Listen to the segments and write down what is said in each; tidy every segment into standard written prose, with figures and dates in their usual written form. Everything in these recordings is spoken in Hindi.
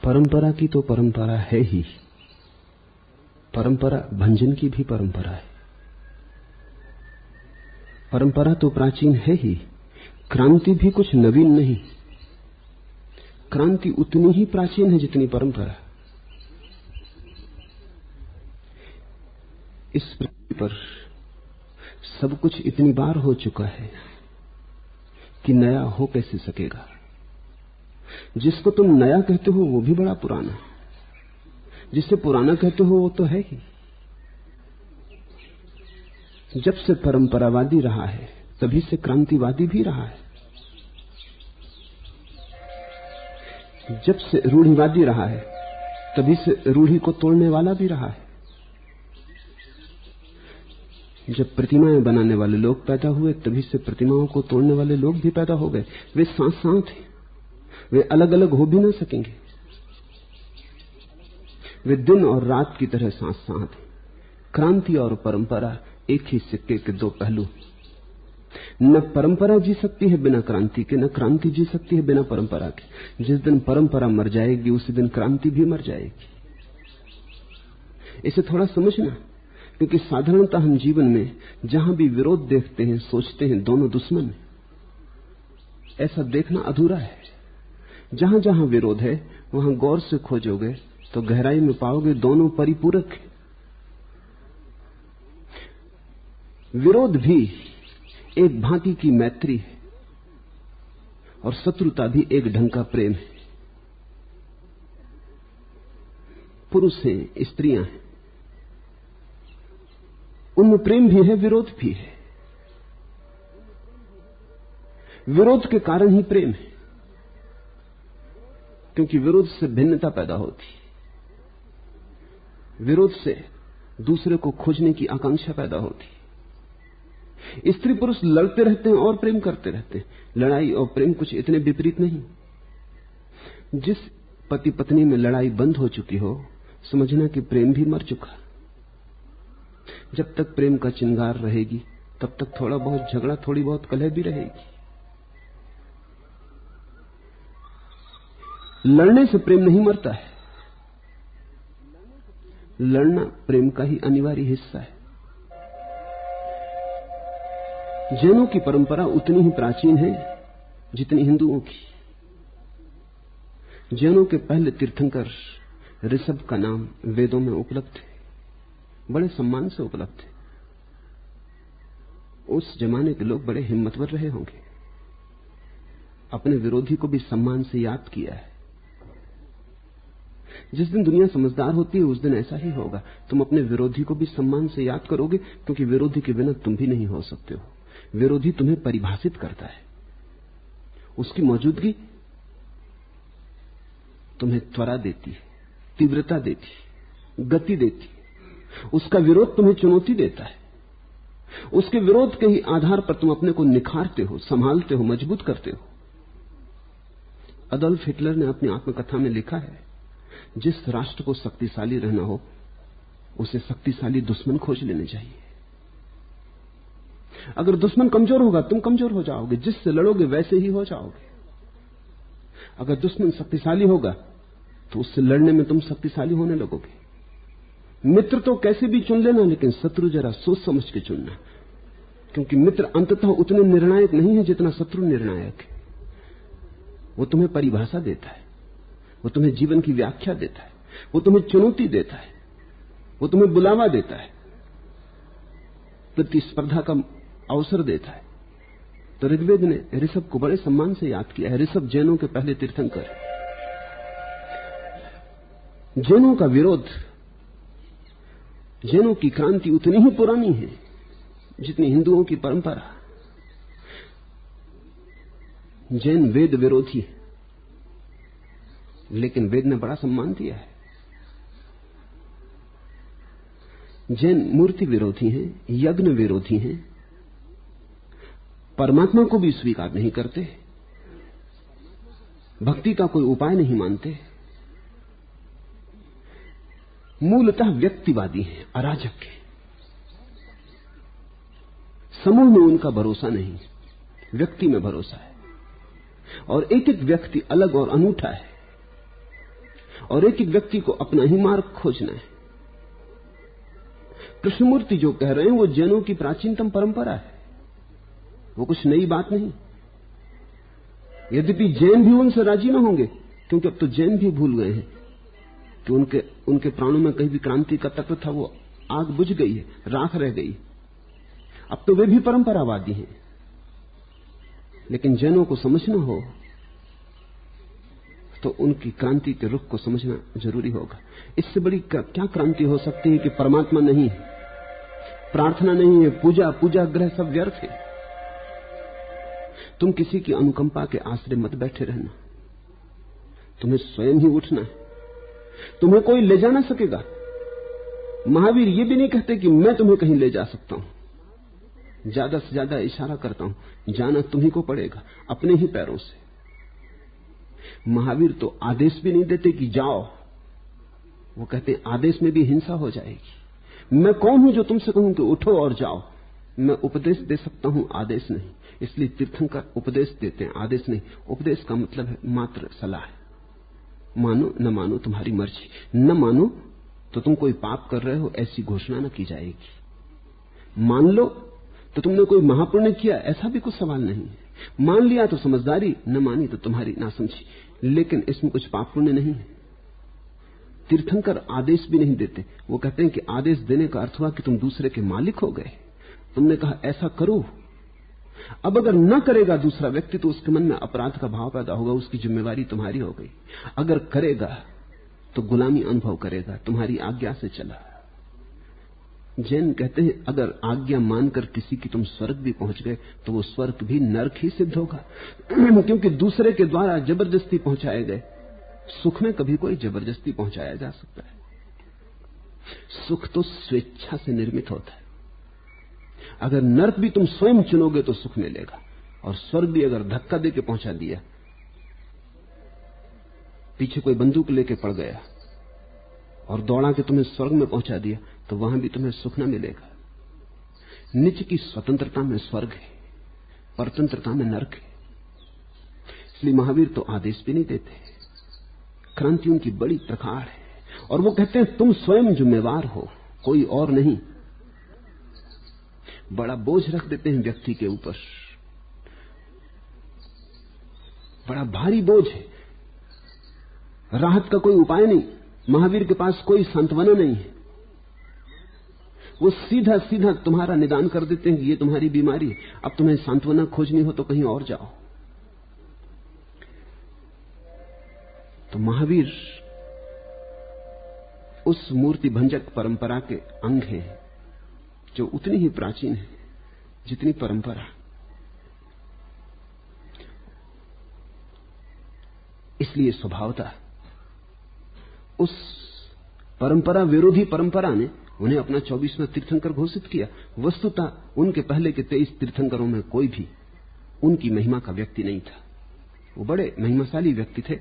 परंपरा की तो परंपरा है ही, परंपरा भंजन की भी परंपरा है। परंपरा तो प्राचीन है ही, क्रांति भी कुछ नवीन नहीं। क्रांति उतनी ही प्राचीन है जितनी परंपरा। इस पृथ्वी पर सब कुछ इतनी बार हो चुका है कि नया हो कैसे सकेगा। जिसको तुम नया कहते हो वो भी बड़ा पुराना, जिसे पुराना कहते हो वो तो है ही। जब से परंपरावादी रहा है तभी से क्रांतिवादी भी रहा है। जब से रूढ़िवादी रहा है तभी से रूढ़ी को तोड़ने वाला भी रहा है। जब प्रतिमाएं बनाने वाले लोग पैदा हुए तभी से प्रतिमाओं को तोड़ने वाले लोग भी पैदा हो गए। वे साथ साथ हैं, वे अलग अलग हो भी ना सकेंगे। वे दिन और रात की तरह साथ साथ हैं। क्रांति और परंपरा एक ही सिक्के के दो पहलू। न परंपरा जी सकती है बिना क्रांति के, न क्रांति जी सकती है बिना परंपरा के। जिस दिन परंपरा मर जाएगी उसी दिन क्रांति भी मर जाएगी। इसे थोड़ा समझना, क्योंकि साधारणतः हम जीवन में जहां भी विरोध देखते हैं सोचते हैं दोनों दुश्मन हैं। ऐसा देखना अधूरा है। जहां जहां विरोध है वहां गौर से खोजोगे तो गहराई में पाओगे दोनों परिपूरक हैं। विरोध भी एक भांति की मैत्री है और शत्रुता भी एक ढंग का प्रेम है। पुरुष हैं, स्त्रियां हैं, उनमें प्रेम भी है, विरोध भी है। विरोध के कारण ही प्रेम है, क्योंकि विरोध से भिन्नता पैदा होती, विरोध से दूसरे को खोजने की आकांक्षा पैदा होती। स्त्री पुरुष लड़ते रहते हैं और प्रेम करते रहते हैं। लड़ाई और प्रेम कुछ इतने विपरीत नहीं। जिस पति पत्नी में लड़ाई बंद हो चुकी हो समझना कि प्रेम भी मर चुका। जब तक प्रेम का चिंगार रहेगी तब तक थोड़ा बहुत झगड़ा, थोड़ी बहुत कलह भी रहेगी। लड़ने से प्रेम नहीं मरता है, लड़ना प्रेम का ही अनिवार्य हिस्सा है। जैनों की परंपरा उतनी ही प्राचीन है जितनी हिंदुओं की। जैनों के पहले तीर्थंकर ऋषभ का नाम वेदों में उपलब्ध है, बड़े सम्मान से उपलब्ध है। उस जमाने के लोग बड़े हिम्मतवर रहे होंगे, अपने विरोधी को भी सम्मान से याद किया है। जिस दिन दुनिया समझदार होती है उस दिन ऐसा ही होगा। तुम अपने विरोधी को भी सम्मान से याद करोगे, क्योंकि विरोधी के बिना तुम भी नहीं हो सकते हो। विरोधी तुम्हें परिभाषित करता है, उसकी मौजूदगी तुम्हें त्वरा देती है, तीव्रता देती, गति देती। उसका विरोध तुम्हें चुनौती देता है। उसके विरोध के ही आधार पर तुम अपने को निखारते हो, संभालते हो, मजबूत करते हो। अडोल्फ हिटलर ने अपनी आत्मकथा में लिखा है, जिस राष्ट्र को शक्तिशाली रहना हो उसे शक्तिशाली दुश्मन खोज लेने चाहिए। अगर दुश्मन कमजोर होगा तुम कमजोर हो जाओगे, जिससे लड़ोगे वैसे ही हो जाओगे। अगर दुश्मन शक्तिशाली होगा तो उससे लड़ने में तुम शक्तिशाली होने लगोगे। मित्र तो कैसे भी चुन लेना, लेकिन शत्रु जरा सोच समझ के चुनना, क्योंकि मित्र अंततः उतने निर्णायक नहीं है जितना शत्रु निर्णायक है। वो तुम्हें परिभाषा देता है, वो तुम्हें जीवन की व्याख्या देता है, वो तुम्हें चुनौती देता है, वो तुम्हें बुलावा देता है, प्रतिस्पर्धा का अवसर देता है। तो ऋग्वेद ने ऋषभ को बड़े सम्मान से याद किया है। ऋषभ जैनों के पहले तीर्थंकर। जैनों का विरोध, जैनों की क्रांति उतनी ही पुरानी है जितनी हिंदुओं की परंपरा। जैन वेद विरोधी है, लेकिन वेद ने बड़ा सम्मान दिया है। जैन मूर्ति विरोधी हैं, यज्ञ विरोधी हैं, परमात्मा को भी स्वीकार नहीं करते, भक्ति का कोई उपाय नहीं मानते, मूलतः व्यक्तिवादी हैं, अराजक हैं। समूह में उनका भरोसा नहीं, व्यक्ति में भरोसा है। और एक एक व्यक्ति अलग और अनूठा है, और एक एक व्यक्ति को अपना ही मार्ग खोजना है। कृष्णमूर्ति जो कह रहे हैं वो जैनों की प्राचीनतम परंपरा है, वो कुछ नई बात नहीं। यद्यपि जैन भी उनसे राजी न होंगे, क्योंकि अब तो जैन भी भूल गए हैं कि उनके प्राणों में कहीं भी क्रांति का तत्व था, वो आग बुझ गई है, राख रह गई। अब तो वे भी परंपरावादी हैं। लेकिन जैनों को समझना हो तो उनकी क्रांति के रुख को समझना जरूरी होगा। इससे बड़ी क्या क्रांति हो सकती है कि परमात्मा नहीं है, प्रार्थना नहीं है, पूजा ग्रह सब व्यर्थ है। तुम किसी की अनुकंपा के आश्रय मत बैठे रहना, तुम्हें स्वयं ही उठना है। तुम्हें कोई ले जा ना सकेगा। महावीर ये भी नहीं कहते कि मैं तुम्हें कहीं ले जा सकता हूं, ज्यादा से ज्यादा इशारा करता हूं, जाना तुम्ही को पड़ेगा अपने ही पैरों से। महावीर तो आदेश भी नहीं देते कि जाओ, वो कहते आदेश में भी हिंसा हो जाएगी। मैं कौन हूं जो तुमसे कहूं कि उठो और जाओ? मैं उपदेश दे सकता हूं, आदेश नहीं। इसलिए तीर्थंकर उपदेश देते हैं, आदेश नहीं। उपदेश का मतलब है मात्र सलाह। मानो न मानो तुम्हारी मर्जी, न मानो तो तुम कोई पाप कर रहे हो ऐसी घोषणा न की जाएगी। मान लो तो तुमने कोई महापुण्य किया, ऐसा भी कुछ सवाल नहीं है। मान लिया तो समझदारी, न मानी तो तुम्हारी नासमझी, लेकिन इसमें कुछ पाप पुण्य नहीं है। तीर्थंकर आदेश भी नहीं देते, वो कहते हैं कि आदेश देने का अर्थ हुआ कि तुम दूसरे के मालिक हो गए। तुमने कहा ऐसा करो, अब अगर न करेगा दूसरा व्यक्ति तो उसके मन में अपराध का भाव पैदा होगा, उसकी जिम्मेवारी तुम्हारी हो गई। अगर करेगा तो गुलामी अनुभव करेगा, तुम्हारी आज्ञा से चला। जैन कहते हैं अगर आज्ञा मानकर किसी की तुम स्वर्ग भी पहुंच गए तो वो स्वर्ग भी नरक ही सिद्ध होगा, क्योंकि दूसरे के द्वारा जबरदस्ती पहुंचाए गए सुख में कभी कोई जबरदस्ती पहुंचाया जा सकता है। सुख तो स्वेच्छा से निर्मित होता है। अगर नरक भी तुम स्वयं चुनोगे तो सुख मिलेगा, और स्वर्ग भी अगर धक्का देके पहुंचा दिया, पीछे कोई बंदूक लेके पड़ गया और दौड़ा के तुम्हें स्वर्ग में पहुंचा दिया, तो वहां भी तुम्हें सुख न मिलेगा। निज की स्वतंत्रता में स्वर्ग है, परतंत्रता में नरक है। इसलिए महावीर तो आदेश भी नहीं देते। क्रांति उनकी बड़ी प्रगाढ़ है, और वो कहते हैं तुम स्वयं जिम्मेवार हो, कोई और नहीं। बड़ा बोझ रख देते हैं व्यक्ति के ऊपर, बड़ा भारी बोझ है। राहत का कोई उपाय नहीं, महावीर के पास कोई सांत्वना नहीं है। वो सीधा सीधा तुम्हारा निदान कर देते हैं कि ये तुम्हारी बीमारी है, अब तुम्हें सांत्वना खोजनी हो तो कहीं और जाओ। तो महावीर उस मूर्ति भंजक परंपरा के अंग हैं जो उतनी ही प्राचीन है जितनी परंपरा। इसलिए स्वभावतः उस परंपरा विरोधी परंपरा ने उन्हें अपना 24वां तीर्थंकर घोषित किया। वस्तुतः उनके पहले के 23 तीर्थंकरों में कोई भी उनकी महिमा का व्यक्ति नहीं था। वो बड़े महिमाशाली व्यक्ति थे,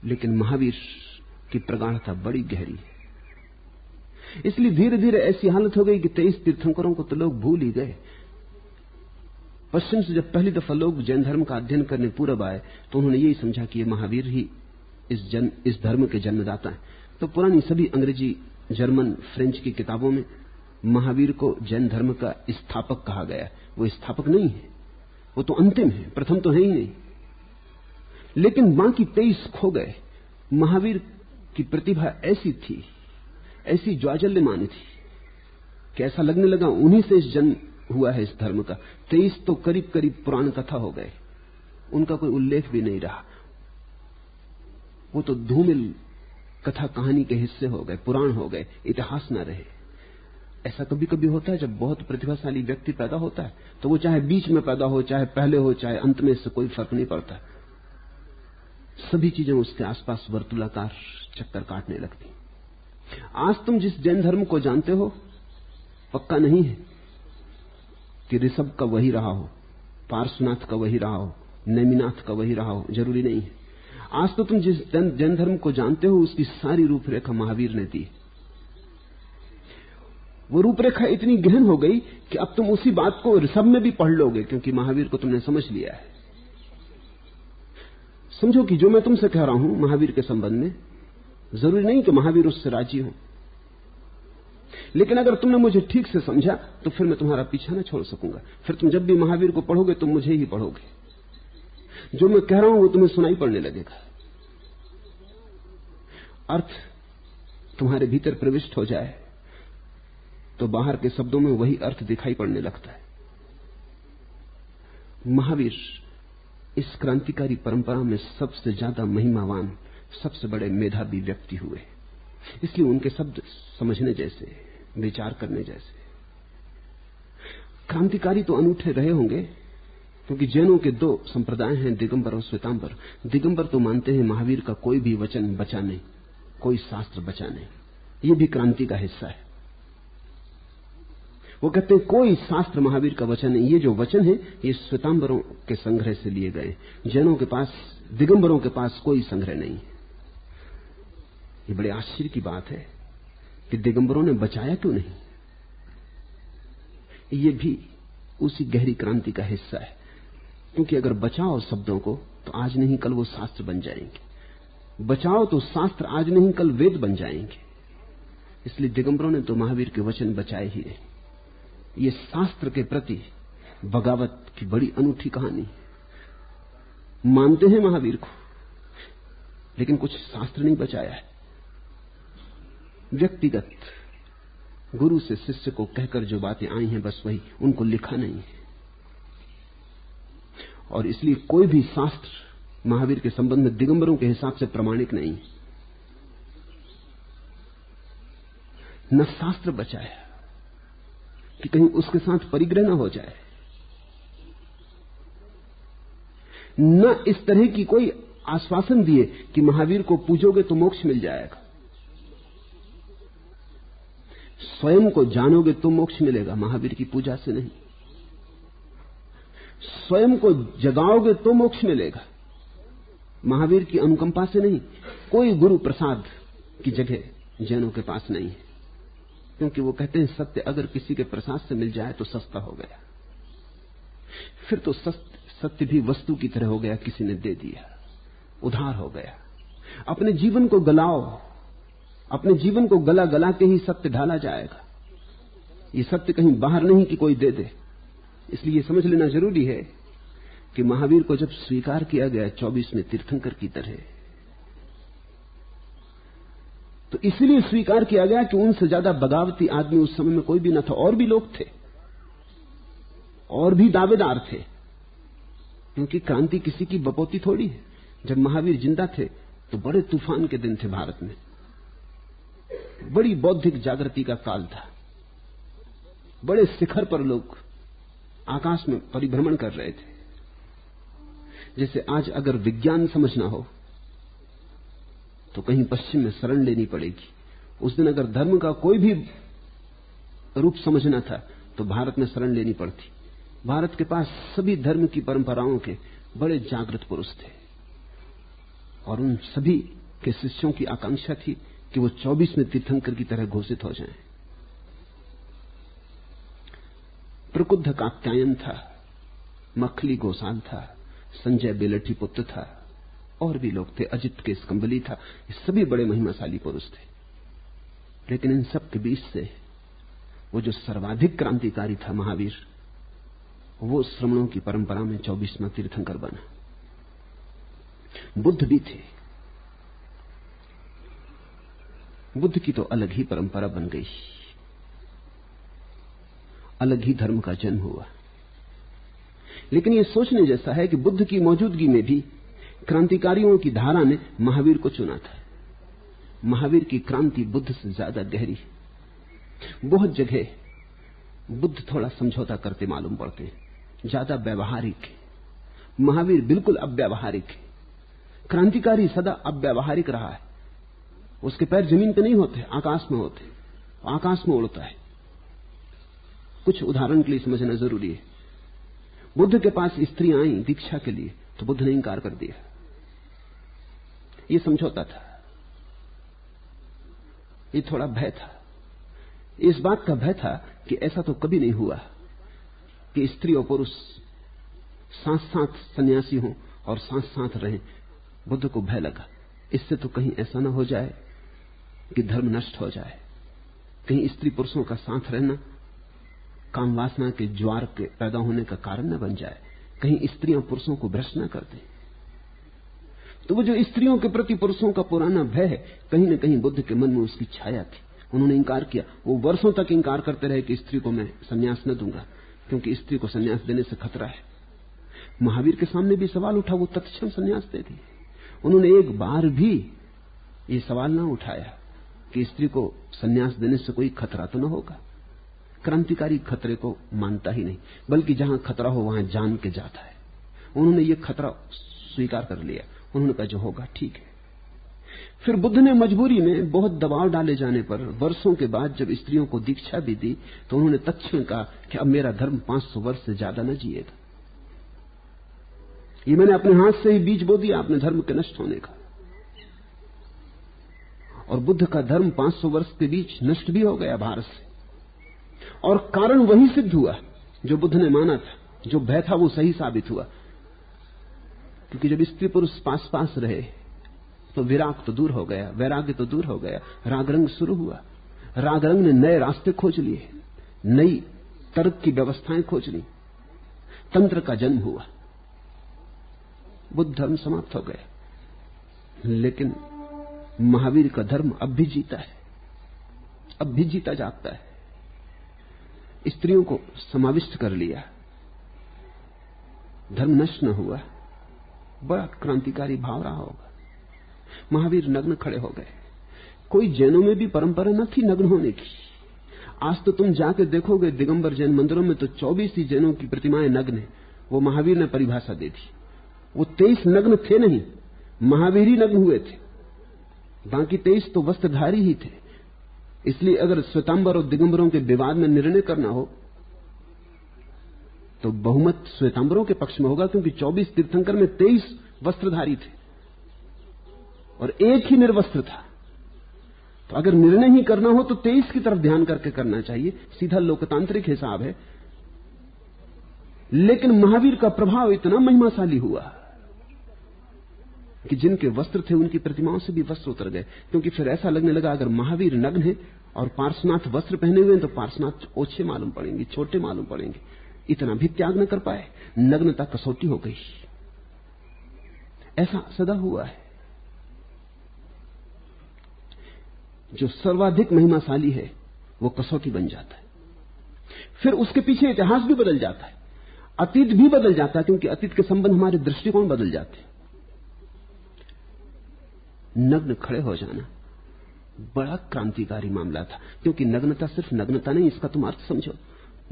लेकिन महावीर की प्रगाढ़ता बड़ी गहरी है। इसलिए धीरे धीरे ऐसी हालत हो गई कि 23 तीर्थंकरों को तो लोग भूल ही गए। पश्चिम से जब पहली दफा लोग जैन धर्म का अध्ययन करने पूरब आए तो उन्होंने यही समझा कि ये महावीर ही इस धर्म के जन्मदाता हैं। तो पुरानी सभी अंग्रेजी, जर्मन, फ्रेंच की किताबों में महावीर को जैन धर्म का स्थापक कहा गया। वो स्थापक नहीं है, वो तो अंतिम है, प्रथम तो है ही नहीं। लेकिन बाकी 23 खो गए। महावीर की प्रतिभा ऐसी थी, ऐसी ज्वाजल्यमान थी कि ऐसा लगने लगा उन्हीं से जन्म हुआ है इस धर्म का। 23 तो करीब करीब पुराण कथा हो गए, उनका कोई उल्लेख भी नहीं रहा। वो तो धूमिल कथा कहानी के हिस्से हो गए, पुराण हो गए, इतिहास न रहे। ऐसा कभी कभी होता है जब बहुत प्रतिभाशाली व्यक्ति पैदा होता है तो वो चाहे बीच में पैदा हो, चाहे पहले हो, चाहे अंत में, इससे कोई फर्क नहीं पड़ता। सभी चीजें उसके आसपास वर्तुलाकार चक्कर काटने लगती। आज तुम जिस जैन धर्म को जानते हो पक्का नहीं है कि ऋषभ का वही रहा हो, पार्श्वनाथ का वही रहा हो, नेमिनाथ का वही रहा हो, जरूरी नहीं है। आज तो तुम जिस जैन धर्म को जानते हो उसकी सारी रूपरेखा महावीर ने दी। वो रूपरेखा इतनी गहन हो गई कि अब तुम उसी बात को ऋषभ में भी पढ़ लोगे, क्योंकि महावीर को तुमने समझ लिया है। समझो कि जो मैं तुमसे कह रहा हूं महावीर के संबंध में, जरूरी नहीं कि महावीर उससे राजी हो, लेकिन अगर तुमने मुझे ठीक से समझा तो फिर मैं तुम्हारा पीछा न छोड़ सकूंगा। फिर तुम जब भी महावीर को पढ़ोगे तुम मुझे ही पढ़ोगे। जो मैं कह रहा हूं वो तुम्हें सुनाई पड़ने लगेगा। अर्थ तुम्हारे भीतर प्रविष्ट हो जाए तो बाहर के शब्दों में वही अर्थ दिखाई पड़ने लगता है। महावीर इस क्रांतिकारी परंपरा में सबसे ज्यादा महिमावान, सबसे बड़े मेधावी व्यक्ति हुए, इसलिए उनके शब्द समझने जैसे, विचार करने जैसे। क्रांतिकारी तो अनूठे रहे होंगे, क्योंकि जैनों के दो संप्रदाय हैं, दिगंबर और श्वेतांबर। दिगंबर तो मानते हैं महावीर का कोई भी वचन बचा नहीं, कोई शास्त्र बचा नहीं। ये भी क्रांति का हिस्सा है। वो कहते हैं कोई शास्त्र महावीर का वचन नहीं, ये जो वचन है ये श्वेतांबरों के संग्रह से लिए गए। जैनों के पास, दिगंबरों के पास कोई संग्रह नहीं है। ये बड़े आश्चर्य की बात है कि दिगंबरों ने बचाया क्यों नहीं। ये भी उसी गहरी क्रांति का हिस्सा है, क्योंकि अगर बचाओ शब्दों को तो आज नहीं कल वो शास्त्र बन जाएंगे। बचाओ तो शास्त्र आज नहीं कल वेद बन जाएंगे। इसलिए दिगंबरों ने तो महावीर के वचन बचाए ही नहीं। ये शास्त्र के प्रति बगावत की बड़ी अनूठी कहानी। मानते हैं महावीर को, लेकिन कुछ शास्त्र नहीं बचाया है। व्यक्तिगत गुरु से शिष्य को कहकर जो बातें आई हैं बस वही, उनको लिखा नहीं है। और इसलिए कोई भी शास्त्र महावीर के संबंध में दिगंबरों के हिसाब से प्रमाणिक नहीं है। न शास्त्र बचाया कि कहीं उसके साथ परिग्रह न हो जाए, न इस तरह की कोई आश्वासन दिए कि महावीर को पूजोगे तो मोक्ष मिल जाएगा, स्वयं को जानोगे तो मोक्ष मिलेगा, महावीर की पूजा से नहीं। स्वयं को जगाओगे तो मोक्ष मिलेगा, महावीर की अनुकंपा से नहीं। कोई गुरु प्रसाद की जगह जैनों के पास नहीं है, क्योंकि वो कहते हैं सत्य अगर किसी के प्रसाद से मिल जाए तो सस्ता हो गया। फिर तो सत्य भी वस्तु की तरह हो गया, किसी ने दे दिया, उधार हो गया। अपने जीवन को गलाओ, अपने जीवन को गला गला के ही सत्य ढाला जाएगा। ये सत्य कहीं बाहर नहीं कि कोई दे दे। इसलिए समझ लेना जरूरी है कि महावीर को जब स्वीकार किया गया 24वें तीर्थंकर की तरह, तो इसलिए स्वीकार किया गया कि उनसे ज्यादा बगावती आदमी उस समय में कोई भी न था। और भी लोग थे, और भी दावेदार थे, क्योंकि क्रांति किसी की बपोती थोड़ी है। जब महावीर जिंदा थे तो बड़े तूफान के दिन थे भारत में, बड़ी बौद्धिक जागृति का काल था। बड़े शिखर पर लोग आकाश में परिभ्रमण कर रहे थे। जैसे आज अगर विज्ञान समझना हो तो कहीं पश्चिम में शरण लेनी पड़ेगी। उस दिन अगर धर्म का कोई भी रूप समझना था तो भारत में शरण लेनी पड़ती। भारत के पास सभी धर्म की परंपराओं के बड़े जागृत पुरुष थे, और उन सभी के शिष्यों की आकांक्षा थी कि वो 24वें तीर्थंकर की तरह घोषित हो जाएं। प्रकुद्ध कात्यायन था, मखली गोसाल था, संजय बेलठी पुत्र था, और भी लोग थे, अजित के स्कंबली था। ये सभी बड़े महिमाशाली पुरुष थे। लेकिन इन सब के बीच से वो जो सर्वाधिक क्रांतिकारी था महावीर, वो श्रमणों की परंपरा में 24वां तीर्थंकर बना। बुद्ध भी थे। बुद्ध की तो अलग ही परंपरा बन गई, अलग ही धर्म का जन्म हुआ। लेकिन यह सोचने जैसा है कि बुद्ध की मौजूदगी में भी क्रांतिकारियों की धारा ने महावीर को चुना था। महावीर की क्रांति बुद्ध से ज्यादा गहरी। बहुत जगह बुद्ध थोड़ा समझौता करते मालूम पड़ते हैं, ज्यादा व्यवहारिक। महावीर बिल्कुल अव्यावहारिक है। क्रांतिकारी सदा अव्यावहारिक रहा है। उसके पैर जमीन पे नहीं होते, आकाश में होते, आकाश में उड़ता है। कुछ उदाहरण के लिए समझना जरूरी है। बुद्ध के पास स्त्रियां आई दीक्षा के लिए तो बुद्ध ने इंकार कर दिया। ये समझौता था, ये थोड़ा भय था। इस बात का भय था कि ऐसा तो कभी नहीं हुआ कि स्त्री और पुरुष साथ साथ सन्यासी हों और साथ साथ रहें। बुद्ध को भय लगा इससे तो कहीं ऐसा ना हो जाए कि धर्म नष्ट हो जाए, कहीं स्त्री पुरुषों का साथ रहना काम वासना के ज्वार के पैदा होने का कारण न बन जाए, कहीं स्त्रियां पुरुषों को भ्रष्ट न कर दें। तो वो जो स्त्रियों के प्रति पुरुषों का पुराना भय है, कहीं न कहीं बुद्ध के मन में उसकी छाया थी। उन्होंने इंकार किया, वो वर्षों तक इंकार करते रहे कि स्त्री को मैं संन्यास न दूंगा, क्योंकि स्त्री को संन्यास देने से खतरा है। महावीर के सामने भी सवाल उठा, वो तत्क्षण संन्यास दे दी। उन्होंने एक बार भी ये सवाल ना उठाया कि स्त्री को संन्यास देने से कोई खतरा तो न होगा। क्रांतिकारी खतरे को मानता ही नहीं, बल्कि जहां खतरा हो वहां जान के जाता है। उन्होंने ये खतरा स्वीकार कर लिया। उन्होंने कहा जो होगा ठीक है। फिर बुद्ध ने मजबूरी में बहुत दबाव डाले जाने पर वर्षों के बाद जब स्त्रियों को दीक्षा भी दी तो उन्होंने तत्क्षण कहा कि अब मेरा धर्म 500 वर्ष से ज्यादा न जिएगा। ये मैंने अपने हाथ से ही बीज बो दिया अपने धर्म के नष्ट होने का। और बुद्ध का धर्म 500 वर्ष के बीच नष्ट भी हो गया भारत से। और कारण वही सिद्ध हुआ जो बुद्ध ने माना था, जो भय था वो सही साबित हुआ। क्योंकि जब स्त्री पुरुष पास पास रहे तो विराग तो दूर हो गया, वैराग्य तो दूर हो गया, राग रंग शुरू हुआ। राग रंग ने नए रास्ते खोज लिए, नई तर्क की व्यवस्थाएं खोज ली, तंत्र का जन्म हुआ। बुद्ध धर्म समाप्त हो गया, लेकिन महावीर का धर्म अब भी जीता है, अब भी जीता जागता है। स्त्रियों को समाविष्ट कर लिया, धर्म नष्ट न हुआ। बड़ा क्रांतिकारी भाव रहा होगा। महावीर नग्न खड़े हो गए। कोई जैनों में भी परंपरा न थी नग्न होने की। आज तो तुम जाके देखोगे दिगंबर जैन मंदिरों में तो 24 ही जैनों की प्रतिमाएं नग्न है। वो महावीर ने परिभाषा दे दी। वो 23 नग्न थे नहीं, महावीर ही नग्न हुए थे, बाकी 23 तो वस्त्रधारी ही थे। इसलिए अगर श्वेतांबर और दिगंबरों के विवाद में निर्णय करना हो तो बहुमत श्वेतांबरों के पक्ष में होगा, क्योंकि 24 तीर्थंकर में 23 वस्त्रधारी थे और एक ही निर्वस्त्र था। तो अगर निर्णय ही करना हो तो 23 की तरफ ध्यान करके करना चाहिए, सीधा लोकतांत्रिक हिसाब है। लेकिन महावीर का प्रभाव इतना महिमाशाली हुआ कि जिनके वस्त्र थे उनकी प्रतिमाओं से भी वस्त्र उतर गए, क्योंकि फिर ऐसा लगने लगा अगर महावीर नग्न है और पार्श्वनाथ वस्त्र पहने हुए हैं तो पार्श्वनाथ ओछे मालूम पड़ेंगे, छोटे मालूम पड़ेंगे। इतना भी त्याग न कर पाए, नग्नता कसौटी हो गई। ऐसा सदा हुआ है। जो सर्वाधिक महिमाशाली है वो कसौटी बन जाता है। फिर उसके पीछे इतिहास भी बदल जाता है, अतीत भी बदल जाता है, क्योंकि अतीत के संबंध हमारे दृष्टिकोण बदल जाते हैं। नग्न खड़े हो जाना बड़ा क्रांतिकारी मामला था, क्योंकि नग्नता सिर्फ नग्नता नहीं, इसका तुम अर्थ समझो।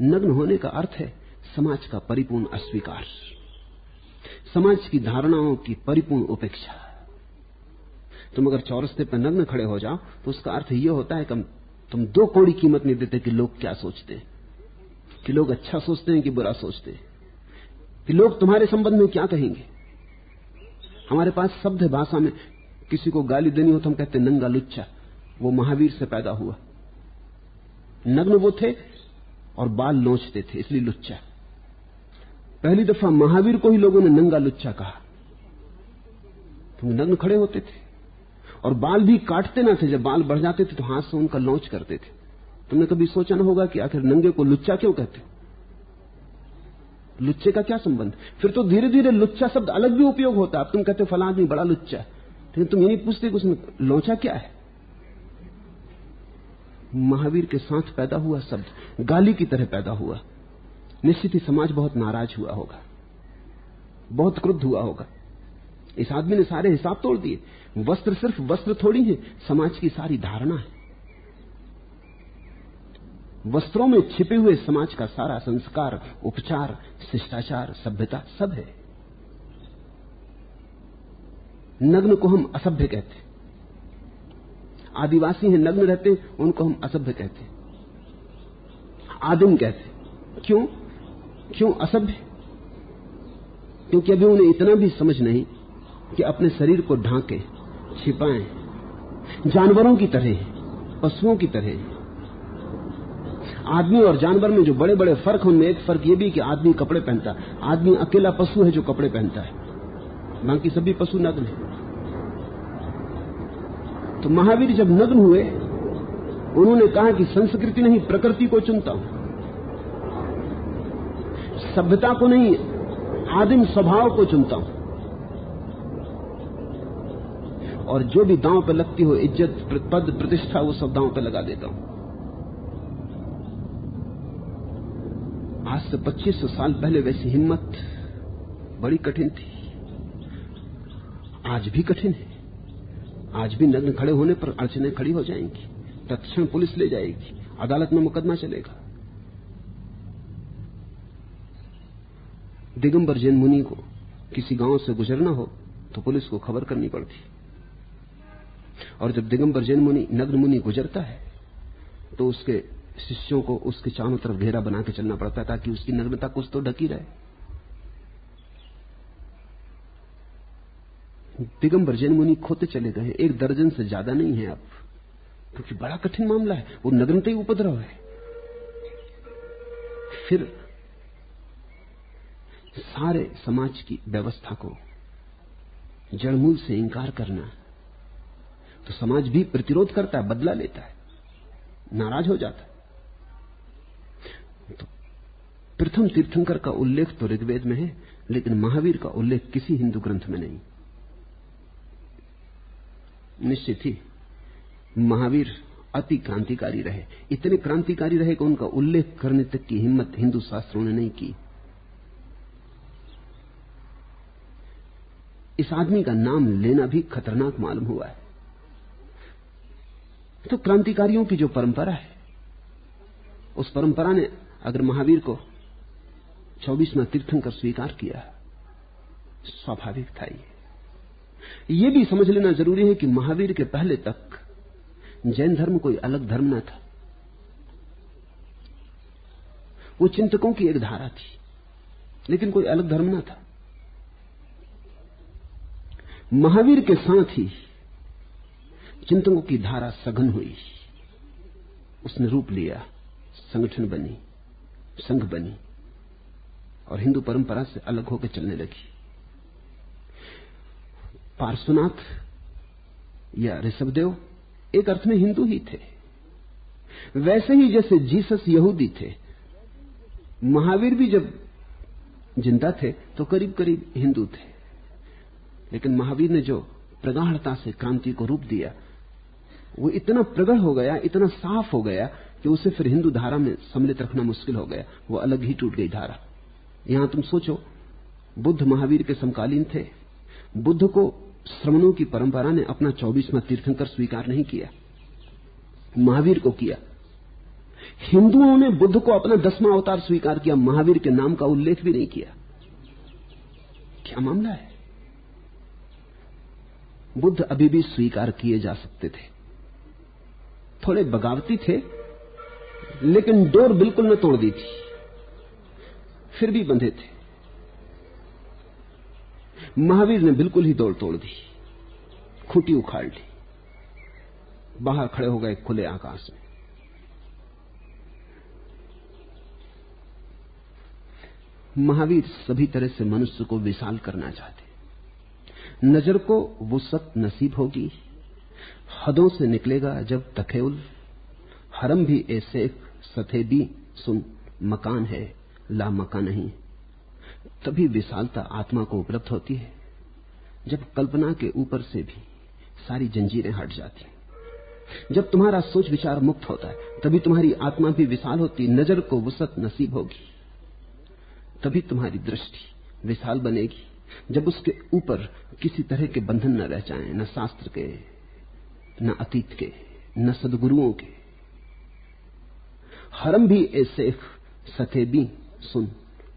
नग्न होने का अर्थ है समाज का परिपूर्ण अस्वीकार, समाज की धारणाओं की परिपूर्ण उपेक्षा। तुम अगर चौरस्ते पर नग्न खड़े हो जाओ तो उसका अर्थ यह होता है कि तुम 2 कौड़ी कीमत नहीं देते कि लोग क्या सोचते हैं, कि लोग अच्छा सोचते हैं कि बुरा सोचते हैं, कि लोग तुम्हारे संबंध में क्या कहेंगे। हमारे पास शब्द है भाषा में, किसी को गाली देनी हो तो हम कहते नंगा लुच्चा। वो महावीर से पैदा हुआ। नग्न वो थे और बाल नोचते थे, इसलिए लुच्चा। पहली दफा महावीर को ही लोगों ने नंगा लुच्चा कहा। तुम नग्न खड़े होते थे और बाल भी काटते ना थे, जब बाल बढ़ जाते थे तो हाथ से उनका लौच करते थे। तुमने कभी सोचा ना होगा कि आखिर नंगे को लुच्चा क्यों कहते, लुच्चे का क्या संबंध। फिर तो धीरे धीरे लुच्चा शब्द अलग भी उपयोग होता है। अब तुम कहते हो फलां आदमी बड़ा लुच्चा, लेकिन तुम ये नहीं पूछते कि उसमें लौचा क्या है। महावीर के साथ पैदा हुआ शब्द गाली की तरह पैदा हुआ। निश्चित ही समाज बहुत नाराज हुआ होगा, बहुत क्रुद्ध हुआ होगा। इस आदमी ने सारे हिसाब तोड़ दिए। वस्त्र सिर्फ वस्त्र थोड़ी है, समाज की सारी धारणा है। वस्त्रों में छिपे हुए समाज का सारा संस्कार, उपचार, शिष्टाचार, सभ्यता सब है। नग्न को हम असभ्य कहते, आदिवासी हैं नग्न रहते हैं, उनको हम असभ्य कहते, आदिम कहते। क्यों असभ्य? क्योंकि अभी उन्हें इतना भी समझ नहीं कि अपने शरीर को ढांके, छिपाएं। जानवरों की तरह, पशुओं की तरह। आदमी और जानवर में जो बड़े बड़े फर्क हैं, उनमें एक फर्क यह भी कि आदमी कपड़े पहनता है। आदमी अकेला पशु है जो कपड़े पहनता है, बाकी सभी पशु नग्न है। तो महावीर जब नग्न हुए, उन्होंने कहा कि संस्कृति नहीं, प्रकृति को चुनता हूं, सभ्यता को नहीं, आदिम स्वभाव को चुनता हूं, और जो भी दांव पर लगती हो, इज्जत, पद, प्रतिष्ठा, वो सब दांव पर लगा देता हूं। आज से 2500 साल पहले वैसी हिम्मत बड़ी कठिन थी, आज भी कठिन है। आज भी नग्न खड़े होने पर अड़चनें खड़ी हो जाएंगी, तत्क्षण पुलिस ले जाएगी, अदालत में मुकदमा चलेगा। दिगंबर जैन मुनि को किसी गांव से गुजरना हो तो पुलिस को खबर करनी पड़ती, और जब दिगंबर जैन मुनि, नग्न मुनि गुजरता है तो उसके शिष्यों को उसके चारों तरफ घेरा बना के चलना पड़ता है ताकि उसकी नग्नता कुछ तो ढकी रहे। दिगंबर जैन मुनि खोते चले गए, 1 दर्जन से ज्यादा नहीं है अब, क्योंकि बड़ा कठिन मामला है, वो नग्नता ही उपद्रव है। फिर सारे समाज की व्यवस्था को जड़मूल से इंकार करना, तो समाज भी प्रतिरोध करता है, बदला लेता है, नाराज हो जाता है। तो प्रथम तीर्थंकर का उल्लेख तो ऋग्वेद में है, लेकिन महावीर का उल्लेख किसी हिंदू ग्रंथ में नहीं। निश्चित ही महावीर अति क्रांतिकारी रहे, इतने क्रांतिकारी रहे कि उनका उल्लेख करने तक की हिम्मत हिंदू शास्त्रों ने नहीं की। इस आदमी का नाम लेना भी खतरनाक मालूम हुआ है। तो क्रांतिकारियों की जो परंपरा है, उस परंपरा ने अगर महावीर को 24वां तीर्थंकर स्वीकार किया, स्वाभाविक था। ये भी समझ लेना जरूरी है कि महावीर के पहले तक जैन धर्म कोई अलग धर्म न था, वो चिंतकों की एक धारा थी, लेकिन कोई अलग धर्म न था। महावीर के साथ ही चिंतकों की धारा सघन हुई, उसने रूप लिया, संगठन बनी, संघ बनी, और हिंदू परंपरा से अलग होकर चलने लगी। पार्श्वनाथ या ऋषभदेव एक अर्थ में हिंदू ही थे, वैसे ही जैसे जीसस यहूदी थे, महावीर भी जब जिंदा थे तो करीब करीब हिंदू थे। लेकिन महावीर ने जो प्रगाढ़ता से क्रांति को रूप दिया, वो इतना प्रगढ़ हो गया, इतना साफ हो गया कि उसे फिर हिंदू धारा में सम्मिलित रखना मुश्किल हो गया, वो अलग ही टूट गई धारा। यहां तुम सोचो, बुद्ध महावीर के समकालीन थे, बुद्ध को श्रमणों की परंपरा ने अपना 24वां तीर्थंकर स्वीकार नहीं किया, महावीर को किया। हिंदुओं ने बुद्ध को अपना 10वां अवतार स्वीकार किया, महावीर के नाम का उल्लेख भी नहीं किया। क्या मामला है? बुद्ध अभी भी स्वीकार किए जा सकते थे, थोड़े बगावती थे, लेकिन डोर बिल्कुल न तोड़ दी थी, फिर भी बंधे थे। महावीर ने बिल्कुल ही डोर तोड़ दी, खूंटी उखाड़ ली, बाहर खड़े हो गए खुले आकाश में। महावीर सभी तरह से मनुष्य को विशाल करना चाहते। नजर को वुसअत नसीब होगी, हदों से निकलेगा जब तखेउल, हरम भी ऐसे सथे भी सुन, मकान है ला मकान नहीं। तभी विशालता आत्मा को उपलब्ध होती है जब कल्पना के ऊपर से भी सारी जंजीरें हट जाती हैं। जब तुम्हारा सोच विचार मुक्त होता है, तभी तुम्हारी आत्मा भी विशाल होती। नजर को वुसअत नसीब होगी, तभी तुम्हारी दृष्टि विशाल बनेगी, जब उसके ऊपर किसी तरह के बंधन न रह जाएं, न शास्त्र के, न अतीत के, न सदगुरुओं के। हरम भी ऐसे सथे भी सुन,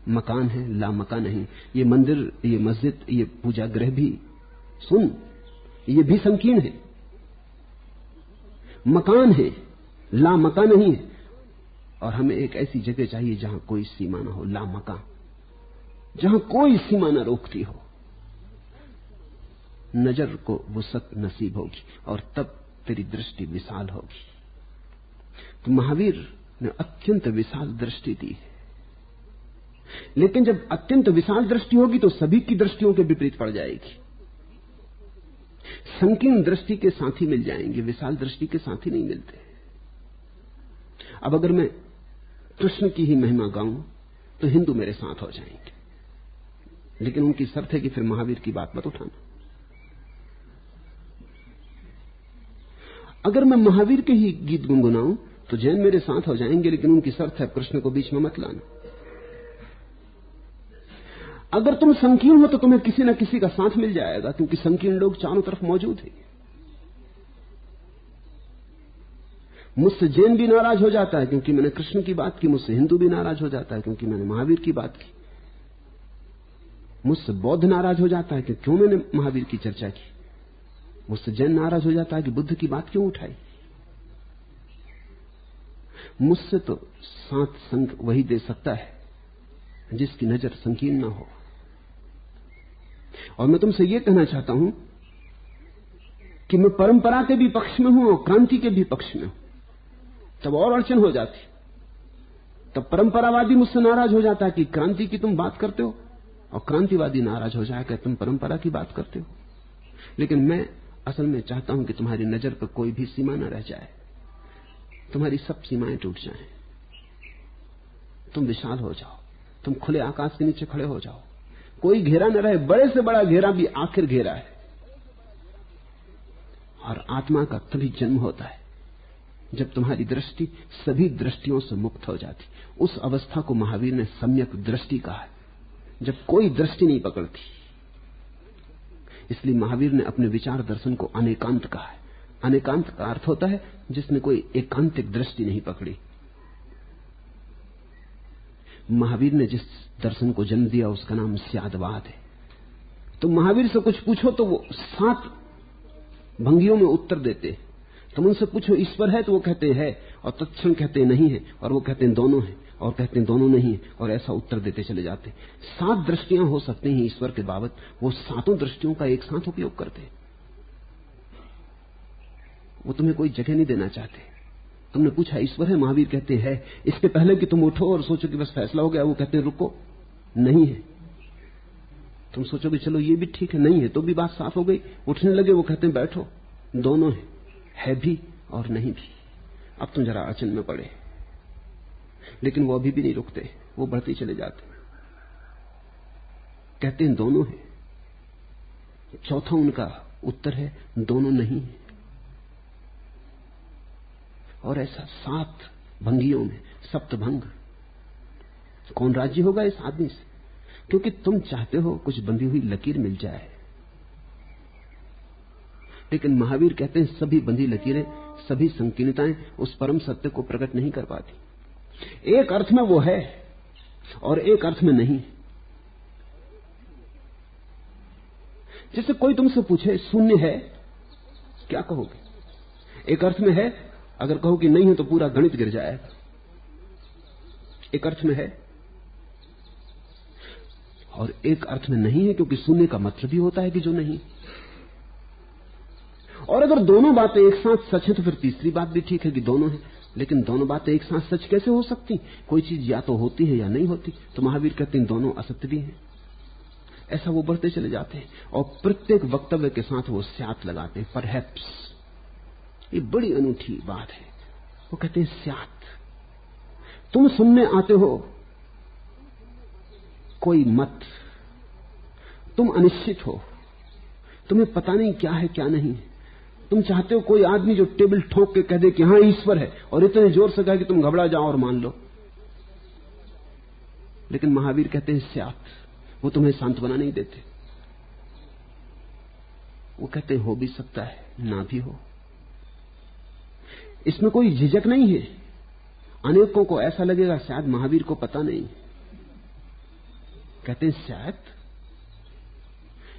मकान है ला मकान नहीं। ये मंदिर, ये मस्जिद, ये पूजा गृह भी सुन, ये भी संकीर्ण है, मकान है ला मकान नहीं है। और हमें एक ऐसी जगह चाहिए जहां कोई सीमा ना हो, ला मकान, जहां कोई सीमा न रोकती हो। नजर को वुसअत नसीब होगी और तब तेरी दृष्टि विशाल होगी। तो महावीर ने अत्यंत विशाल दृष्टि दी है, लेकिन जब अत्यंत विशाल दृष्टि होगी तो सभी की दृष्टियों के विपरीत पड़ जाएगी। संकीर्ण दृष्टि के साथी मिल जाएंगे, विशाल दृष्टि के साथी नहीं मिलते। अब अगर मैं कृष्ण की ही महिमा गाऊं तो हिंदू मेरे साथ हो जाएंगे, लेकिन उनकी शर्त है कि फिर महावीर की बात मत उठाना। अगर मैं महावीर के ही गीत गुनगुनाऊं तो जैन मेरे साथ हो जाएंगे, लेकिन उनकी शर्त है कृष्ण को बीच में मत लाना। अगर तुम संकीर्ण हो तो तुम्हें किसी न किसी का साथ मिल जाएगा, क्योंकि संकीर्ण लोग चारों तरफ मौजूद हैं। मुझसे जैन भी नाराज हो जाता है क्योंकि मैंने कृष्ण की बात की, मुझसे हिंदू भी नाराज हो जाता है क्योंकि मैंने महावीर की बात की, मुझसे बौद्ध नाराज हो जाता है कि क्यों मैंने महावीर की चर्चा की, मुझसे जैन नाराज हो जाता है कि बुद्ध की बात क्यों उठाई। मुझसे तो साथ संग वही दे सकता है जिसकी नजर संकीर्ण ना हो। और मैं तुमसे यह कहना चाहता हूं कि मैं परंपरा के भी पक्ष में हूं और क्रांति के भी पक्ष में हूं, तब और अड़चन हो जाती। तब परंपरावादी मुझसे नाराज हो जाता है कि क्रांति की तुम बात करते हो, और क्रांतिवादी नाराज हो जाएगा तुम परंपरा की बात करते हो। लेकिन मैं असल में चाहता हूं कि तुम्हारी नजर पर कोई भी सीमा न रह जाए, तुम्हारी सब सीमाएं टूट जाएं, तुम विशाल हो जाओ, तुम खुले आकाश के नीचे खड़े हो जाओ, कोई घेरा न रहे। बड़े से बड़ा घेरा भी आखिर घेरा है। और आत्मा का तभी जन्म होता है जब तुम्हारी दृष्टि सभी दृष्टियों से मुक्त हो जाती। उस अवस्था को महावीर ने सम्यक दृष्टि कहा है, जब कोई दृष्टि नहीं पकड़ती। इसलिए महावीर ने अपने विचार दर्शन को अनेकांत कहा है। अनेकांत का अर्थ होता है जिसने कोई एकांतिक दृष्टि नहीं पकड़ी। महावीर ने जिस दर्शन को जन्म दिया उसका नाम स्यादवाद है। तो महावीर से कुछ पूछो तो वो 7 भंगियों में उत्तर देते। तुम उनसे पूछो ईश्वर है तो वो कहते हैं, और तत्क्षण कहते नहीं है, और वो कहते हैं दोनों है, और कहते हैं दोनों नहीं है, और ऐसा उत्तर देते चले जाते। 7 दृष्टियां हो सकती हैं ईश्वर के बाबत, वो 7 दृष्टियों का एक साथ उपयोग करते। वो तुम्हें कोई जगह नहीं देना चाहते। तुमने पूछा ईश्वर है, महावीर कहते हैं। इसके पहले कि तुम उठो और सोचो कि बस फैसला हो गया, वो कहते हैं रुको, नहीं है। तुम सोचो कि चलो ये भी ठीक है, नहीं है तो भी बात साफ हो गई। उठने लगे, वो कहते हैं बैठो, दोनों है भी और नहीं भी। अब तुम जरा अड़चन में पड़े, लेकिन वो अभी भी नहीं रुकते, वो बढ़ते चले जाते। कहते हैं दोनों है। चौथा उनका उत्तर है दोनों नहीं है। और ऐसा 7 भंगियों में, सप्तभंग। कौन राजी होगा इस आदमी से? क्योंकि तुम चाहते हो कुछ बंधी हुई लकीर मिल जाए, लेकिन महावीर कहते हैं सभी बंधी लकीरें, सभी संकीर्णताएं उस परम सत्य को प्रकट नहीं कर पाती। एक अर्थ में वो है और एक अर्थ में नहीं। जैसे कोई तुमसे पूछे शून्य है, क्या कहोगे? एक अर्थ में है, अगर कहो कि नहीं है तो पूरा गणित गिर जाएगा। एक अर्थ में है और एक अर्थ में नहीं है, क्योंकि शून्य का मतलब ही होता है कि जो नहीं। और अगर दोनों बातें एक साथ सच है तो फिर तीसरी बात भी ठीक है कि दोनों है। लेकिन दोनों बातें एक साथ सच कैसे हो सकती? कोई चीज या तो होती है या नहीं होती। तो महावीर कहते हैं दोनों असत्य भी हैं। ऐसा वो बढ़ते चले जाते हैं और प्रत्येक वक्तव्य के साथ वो स्यात लगाते हैं, परहैप्स। ये बड़ी अनूठी बात है। वो कहते हैं स्यात। तुम सुनने आते हो कोई मत, तुम अनिश्चित हो, तुम्हें पता नहीं क्या है क्या नहीं। तुम चाहते हो कोई आदमी जो टेबल ठोक के कह दे कि हां ईश्वर है, और इतने जोर से कहे कि तुम घबरा जाओ और मान लो। लेकिन महावीर कहते हैं स्यात। वो तुम्हें सांत्वना नहीं देते। वो कहते हो भी सकता है, ना भी हो। इसमें कोई झिझक नहीं है। अनेकों को ऐसा लगेगा शायद महावीर को पता नहीं, कहते हैं शायद,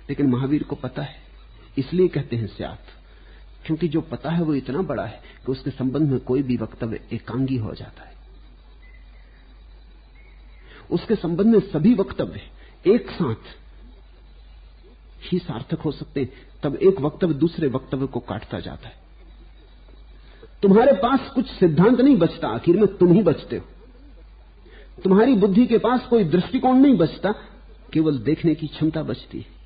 लेकिन महावीर को पता है, इसलिए कहते हैं शायद, क्योंकि जो पता है वो इतना बड़ा है कि उसके संबंध में कोई भी वक्तव्य एकांगी हो जाता है। उसके संबंध में सभी वक्तव्य एक साथ ही सार्थक हो सकते हैं। तब एक वक्तव्य दूसरे वक्तव्य को काटता जाता है। तुम्हारे पास कुछ सिद्धांत नहीं बचता, आखिर में तुम ही बचते हो। तुम्हारी बुद्धि के पास कोई दृष्टिकोण नहीं बचता, केवल देखने की क्षमता बचती है।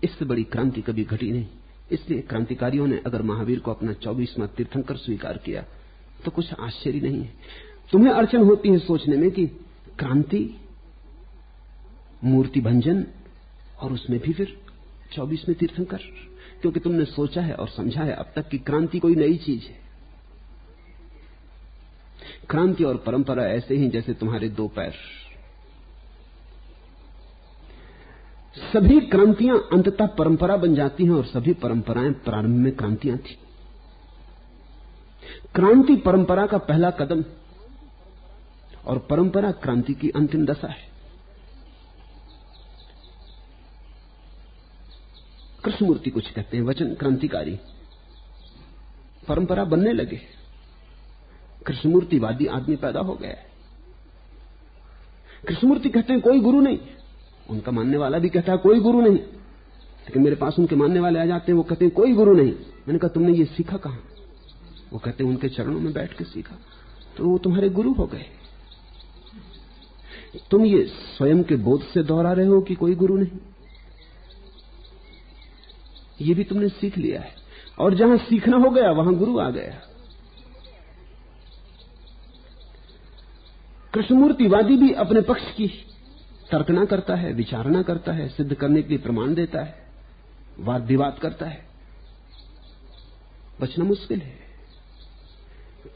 इससे बड़ी क्रांति कभी घटी नहीं। इसलिए क्रांतिकारियों ने अगर महावीर को अपना 24वां तीर्थंकर स्वीकार किया तो कुछ आश्चर्य नहीं है। तुम्हें अड़चन होती है सोचने में कि क्रांति, मूर्ति भंजन, और उसमें भी फिर 24वें तीर्थंकर, क्योंकि तुमने सोचा है और समझा है अब तक कि क्रांति कोई नई चीज है। क्रांति और परंपरा ऐसे ही जैसे तुम्हारे दो पैर। सभी क्रांतियां अंततः परंपरा बन जाती हैं और सभी परंपराएं प्रारंभ में क्रांतियां थी। क्रांति परंपरा का पहला कदम और परंपरा क्रांति की अंतिम दशा है। कृष्णमूर्ति कुछ कहते हैं, वचन क्रांतिकारी, परंपरा बनने लगे। कृष्णमूर्तिवादी आदमी पैदा हो गया है। कृष्णमूर्ति कहते हैं कोई गुरु नहीं, उनका मानने वाला भी कहता है कोई गुरु नहीं, लेकिन मेरे पास उनके मानने वाले आ जाते हैं, वो कहते हैं कोई गुरु नहीं। मैंने कहा तुमने ये सीखा कहां? वो कहते हैं उनके चरणों में बैठ के सीखा। तो वो तुम्हारे गुरु हो गए। तुम ये स्वयं के बोध से दोहरा रहे हो कि कोई गुरु नहीं, ये भी तुमने सीख लिया है, और जहां सीखना हो गया वहां गुरु आ गया। कृष्णमूर्तिवादी भी अपने पक्ष की तर्कना करता है, विचारणा करता है, सिद्ध करने के लिए प्रमाण देता है, वाद विवाद करता है। बचना मुश्किल है।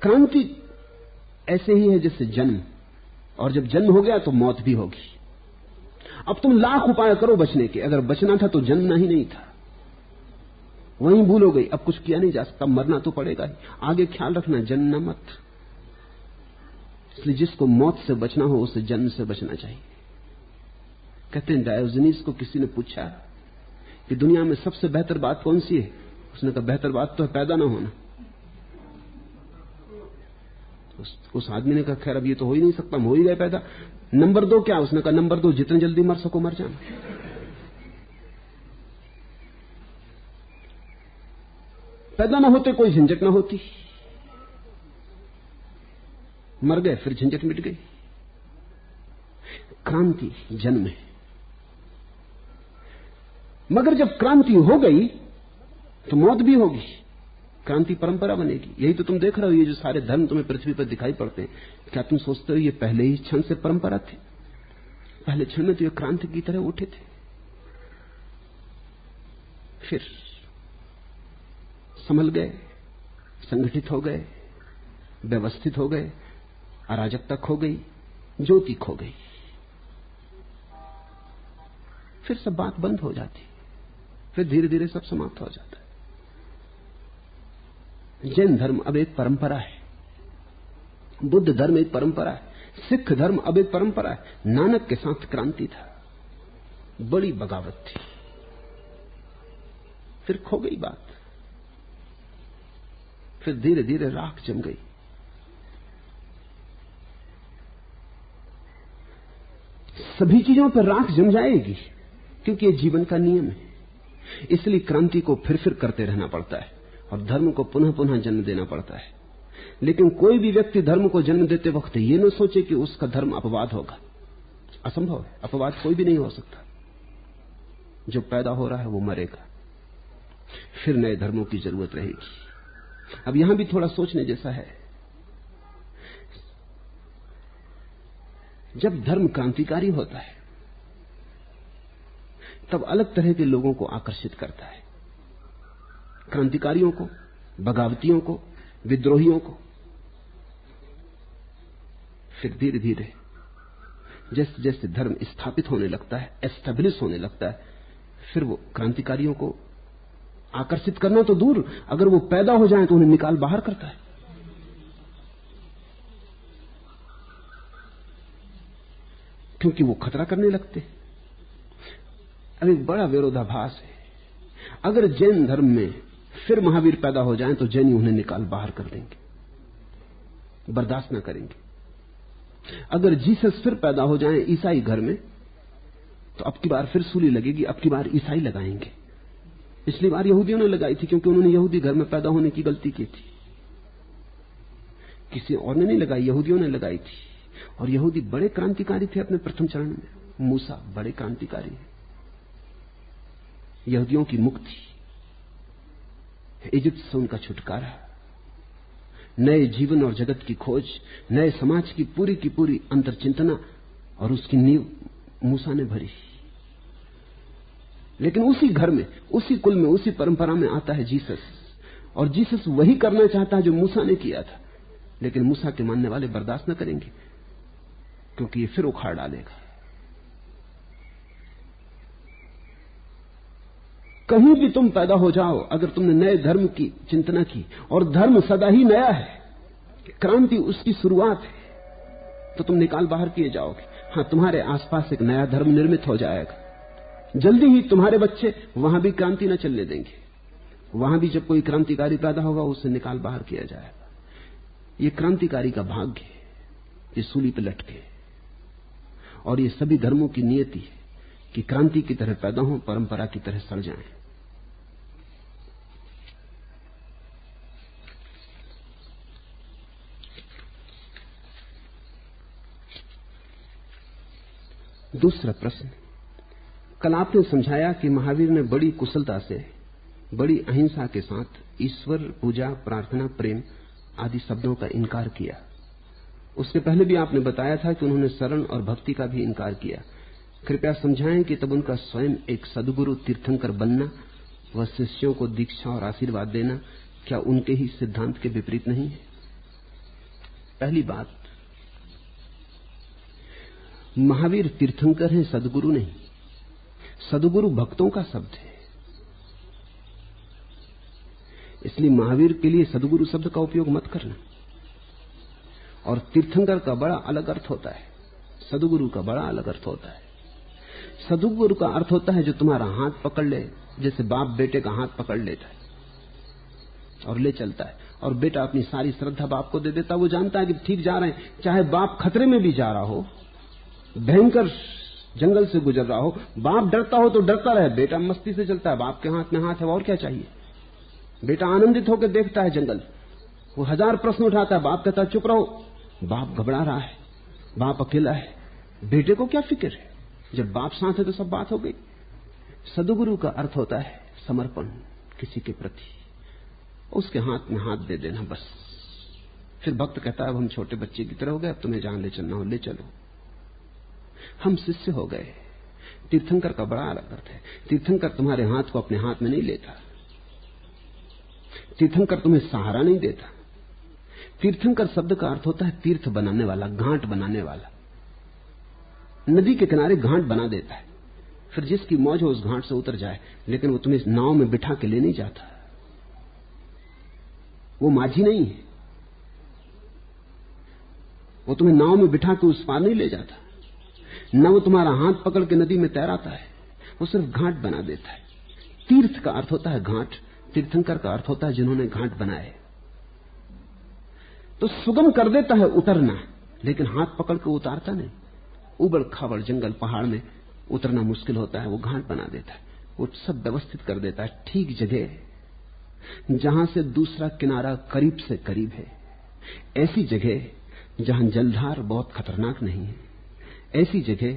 क्रांति ऐसे ही है जैसे जन्म, और जब जन्म हो गया तो मौत भी होगी। अब तुम लाख उपाय करो बचने के, अगर बचना था तो जन्मना ही नहीं था, वहीं भूल हो गई। अब कुछ किया नहीं जा सकता, मरना तो पड़ेगा ही। आगे ख्याल रखना, जन्मना मत। इसलिए जिसको मौत से बचना हो उसे जन्म से बचना चाहिए। कहते हैं डायोजनीस को किसी ने पूछा कि दुनिया में सबसे बेहतर बात कौन सी है? उसने कहा बेहतर बात तो है पैदा ना होना। उस आदमी ने कहा खैर अब ये तो हो ही नहीं सकता, हम हो ही गए पैदा, नंबर 2 क्या? उसने कहा नंबर 2 जितने जल्दी मर सको मर जाना। पैदा ना होते कोई झंझट ना होती, मर गए फिर झंझट मिट गई। क्रांति जन्म है, मगर जब क्रांति हो गई तो मौत भी होगी, क्रांति परंपरा बनेगी। यही तो तुम देख रहे हो, ये जो सारे धर्म तुम्हें पृथ्वी पर दिखाई पड़ते हैं, क्या तुम सोचते हो ये पहले ही क्षण से परंपरा थे? पहले क्षण में तो ये क्रांति की तरह उठे थे, फिर संभल गए, संगठित हो गए, व्यवस्थित हो गए, अराजकता खो गई, ज्योति खो गई, फिर सब बात बंद हो जाती, फिर धीरे धीरे सब समाप्त हो जाता है। जैन धर्म अब एक परंपरा है, बुद्ध धर्म एक परंपरा है, सिख धर्म अब एक परंपरा है। नानक के साथ क्रांति था, बड़ी बगावत थी, फिर खो गई बात, फिर धीरे धीरे राख जम गई। सभी चीजों पर राख जम जाएगी क्योंकि ये जीवन का नियम है। इसलिए क्रांति को फिर करते रहना पड़ता है और धर्म को पुनः पुनः जन्म देना पड़ता है। लेकिन कोई भी व्यक्ति धर्म को जन्म देते वक्त ये न सोचे कि उसका धर्म अपवाद होगा। असंभव है, अपवाद कोई भी नहीं हो सकता। जो पैदा हो रहा है वो मरेगा, फिर नए धर्मों की जरूरत रहेगी। अब यहां भी थोड़ा सोचने जैसा है। जब धर्म क्रांतिकारी होता है तब अलग तरह के लोगों को आकर्षित करता है, क्रांतिकारियों को, बगावतियों को, विद्रोहियों को। फिर धीरे धीरे जैसे जैसे धर्म स्थापित होने लगता है, एस्टेब्लिश होने लगता है, फिर वो क्रांतिकारियों को आकर्षित करना तो दूर, अगर वो पैदा हो जाए तो उन्हें निकाल बाहर करता है। क्योंकि वो खतरा करने लगते। अब एक बड़ा विरोधाभास है। अगर जैन धर्म में फिर महावीर पैदा हो जाएं तो जैनी उन्हें निकाल बाहर कर देंगे, बर्दाश्त न करेंगे। अगर जीसस फिर पैदा हो जाएं ईसाई घर में तो अब की बार फिर सूली लगेगी, अब की बार ईसाई लगाएंगे। पिछली बार यहूदियों ने लगाई थी क्योंकि उन्होंने यहूदी घर में पैदा होने की गलती की थी, किसी और ने नहीं लगाई, यहूदियों ने लगाई थी। और यहूदी बड़े क्रांतिकारी थे अपने प्रथम चरण में। मूसा बड़े क्रांतिकारी हैं। यहूदियों की मुक्ति, इजिप्ट से उनका छुटकारा, नए जीवन और जगत की खोज, नए समाज की पूरी अंतर्चिंतना, और उसकी नींव मूसा ने भरी। लेकिन उसी घर में, उसी कुल में, उसी परंपरा में आता है जीसस, और जीसस वही करना चाहता है जो मूसा ने किया था। लेकिन मूसा के मानने वाले बर्दाश्त न करेंगे, क्योंकि ये फिर उखाड़ डालेगा। कहीं भी तुम पैदा हो जाओ, अगर तुमने नए धर्म की चिंतना की, और धर्म सदा ही नया है, क्रांति उसकी शुरुआत है, तो तुम निकाल बाहर किए जाओगे। हां, तुम्हारे आसपास एक नया धर्म निर्मित हो जाएगा। जल्दी ही तुम्हारे बच्चे वहां भी क्रांति न चलने देंगे। वहां भी जब कोई क्रांतिकारी पैदा होगा, उसे निकाल बाहर किया जाएगा। ये क्रांतिकारी का भाग्य है, ये सूली पर लटके। और ये सभी धर्मों की नियति है कि क्रांति की तरह पैदा हो, परंपरा की तरह सड़ जाएं। दूसरा प्रश्न, कल आपने समझाया कि महावीर ने बड़ी कुशलता से, बड़ी अहिंसा के साथ ईश्वर, पूजा, प्रार्थना, प्रेम आदि शब्दों का इनकार किया। उसके पहले भी आपने बताया था कि उन्होंने शरण और भक्ति का भी इनकार किया। कृपया समझाएं कि तब उनका स्वयं एक सद्गुरु तीर्थंकर बनना व शिष्यों को दीक्षा और आशीर्वाद देना क्या उनके ही सिद्धांत के विपरीत नहीं है? पहली बात, महावीर तीर्थंकर हैं, सद्गुरु नहीं। सद्गुरु भक्तों का शब्द है, इसलिए महावीर के लिए सद्गुरु शब्द का उपयोग मत करना। और तीर्थंकर का बड़ा अलग अर्थ होता है, सद्गुरु का बड़ा अलग अर्थ होता है। सद्गुरु का अर्थ होता है जो तुम्हारा हाथ पकड़ ले, जैसे बाप बेटे का हाथ पकड़ लेता है और ले चलता है, और बेटा अपनी सारी श्रद्धा बाप को दे देता। वो जानता है कि ठीक जा रहे हैं, चाहे बाप खतरे में भी जा रहा हो, भयंकर जंगल से गुजर रहा हो, बाप डरता हो तो डरता रहे, बेटा मस्ती से चलता है, बाप के हाथ में हाथ है, और क्या चाहिए। बेटा आनंदित होकर देखता है जंगल, वो 1000 प्रश्न उठाता है, बाप कहता है चुप रहो। बाप घबरा रहा है, बाप अकेला है, बेटे को क्या फिक्र है, जब बाप साथ है तो सब बात हो गई। सद्गुरु का अर्थ होता है समर्पण किसी के प्रति, उसके हाथ में हाथ दे देना बस। फिर भक्त कहता है अब हम छोटे बच्चे की तरह हो गए, अब तुम्हें जहां ले चलना हो ले चलो, हम शिष्य हो गए। तीर्थंकर का बड़ा अलग अर्थ है। तीर्थंकर तुम्हारे हाथ को अपने हाथ में नहीं लेता, तीर्थंकर तुम्हें सहारा नहीं देता। तीर्थंकर शब्द का अर्थ होता है तीर्थ बनाने वाला, घाट बनाने वाला। नदी के किनारे घाट बना देता है, फिर जिसकी मौज हो उस घाट से उतर जाए, लेकिन वो तुम्हें नाव में बिठा के ले नहीं जाता। वो माझी नहीं है, वो तुम्हें नाव में बिठा के उस पार नहीं ले जाता, न वो तुम्हारा हाथ पकड़ के नदी में तैराता है, वो सिर्फ घाट बना देता है। तीर्थ का अर्थ होता है घाट, तीर्थंकर का अर्थ होता है जिन्होंने घाट बनाए। तो सुगम कर देता है उतरना, लेकिन हाथ पकड़ के उतारता नहीं। उबड़ खाबड़ जंगल पहाड़ में उतरना मुश्किल होता है, वो घाट बना देता है, वो सब व्यवस्थित कर देता है। ठीक जगह जहां से दूसरा किनारा करीब से करीब है, ऐसी जगह जहां जलधार बहुत खतरनाक नहीं है, ऐसी जगह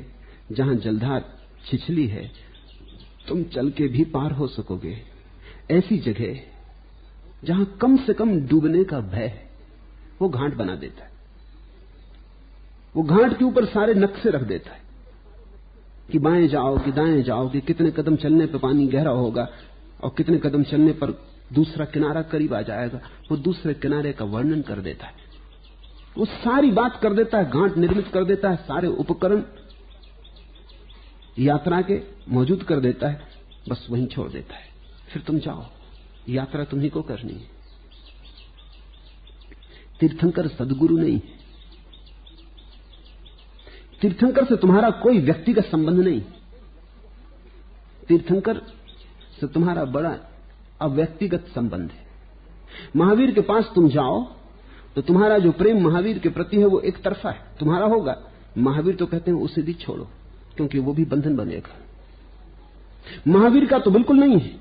जहां जलधार छिछली है, तुम चल के भी पार हो सकोगे, ऐसी जगह जहां कम से कम डूबने का भय है, वो घाट बना देता है। वो घाट के ऊपर सारे नक्शे रख देता है कि बाएं जाओ कि दाएं जाओ, कि कितने कदम चलने पर पानी गहरा होगा और कितने कदम चलने पर दूसरा किनारा करीब आ जाएगा। वो दूसरे किनारे का वर्णन कर देता है, वो सारी बात कर देता है, घाट निर्मित कर देता है, सारे उपकरण यात्रा के मौजूद कर देता है, बस वहीं छोड़ देता है। फिर तुम जाओ, यात्रा तुम्ही को करनी है। तीर्थंकर सद्गुरु नहीं है। तीर्थंकर से तुम्हारा कोई व्यक्तिगत संबंध नहीं, तीर्थंकर से तुम्हारा बड़ा अव्यक्तिगत संबंध है। महावीर के पास तुम जाओ तो तुम्हारा जो प्रेम महावीर के प्रति है वो एक तरफा है, तुम्हारा होगा। महावीर तो कहते हैं उसे भी छोड़ो, क्योंकि वो भी बंधन बनेगा। महावीर का तो बिल्कुल नहीं है।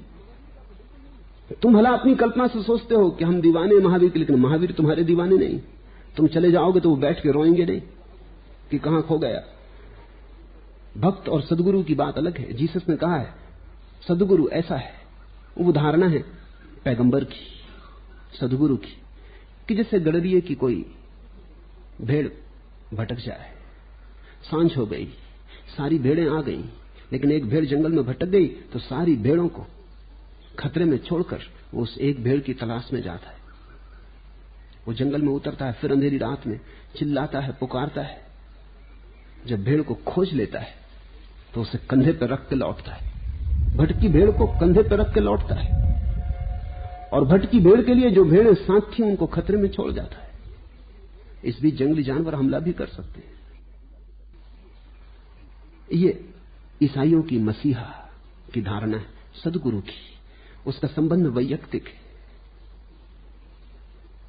तुम भला अपनी कल्पना से सोचते हो कि हम दीवाने महावीर के, लेकिन महावीर तुम्हारे दीवाने नहीं। तुम चले जाओगे तो वो बैठ के रोएंगे नहीं कि कहां खो गया। भक्त और सद्गुरु की बात अलग है। जीसस ने कहा है सदगुरु ऐसा है, वो धारणा है पैगंबर की, सदगुरु की, कि जैसे गडरिए की कोई भेड़ भटक जाए, सांझ हो गई, सारी भेड़ें आ गई, लेकिन एक भेड़ जंगल में भटक गई तो सारी भेड़ों को खतरे में छोड़कर वो उस एक भेड़ की तलाश में जाता है। वो जंगल में उतरता है, फिर अंधेरी रात में चिल्लाता है, पुकारता है। जब भेड़ को खोज लेता है तो उसे कंधे पर रख के लौटता है। भटकी भेड़ को कंधे पर रख के लौटता है, और भटकी भेड़ के लिए जो भेड़ें साथ थी उनको खतरे में छोड़ जाता है। इस बीच जंगली जानवर हमला भी कर सकते हैं। ये ईसाइयों की मसीहा की धारणा है, सदगुरु की। उसका संबंध वैयक्तिक है,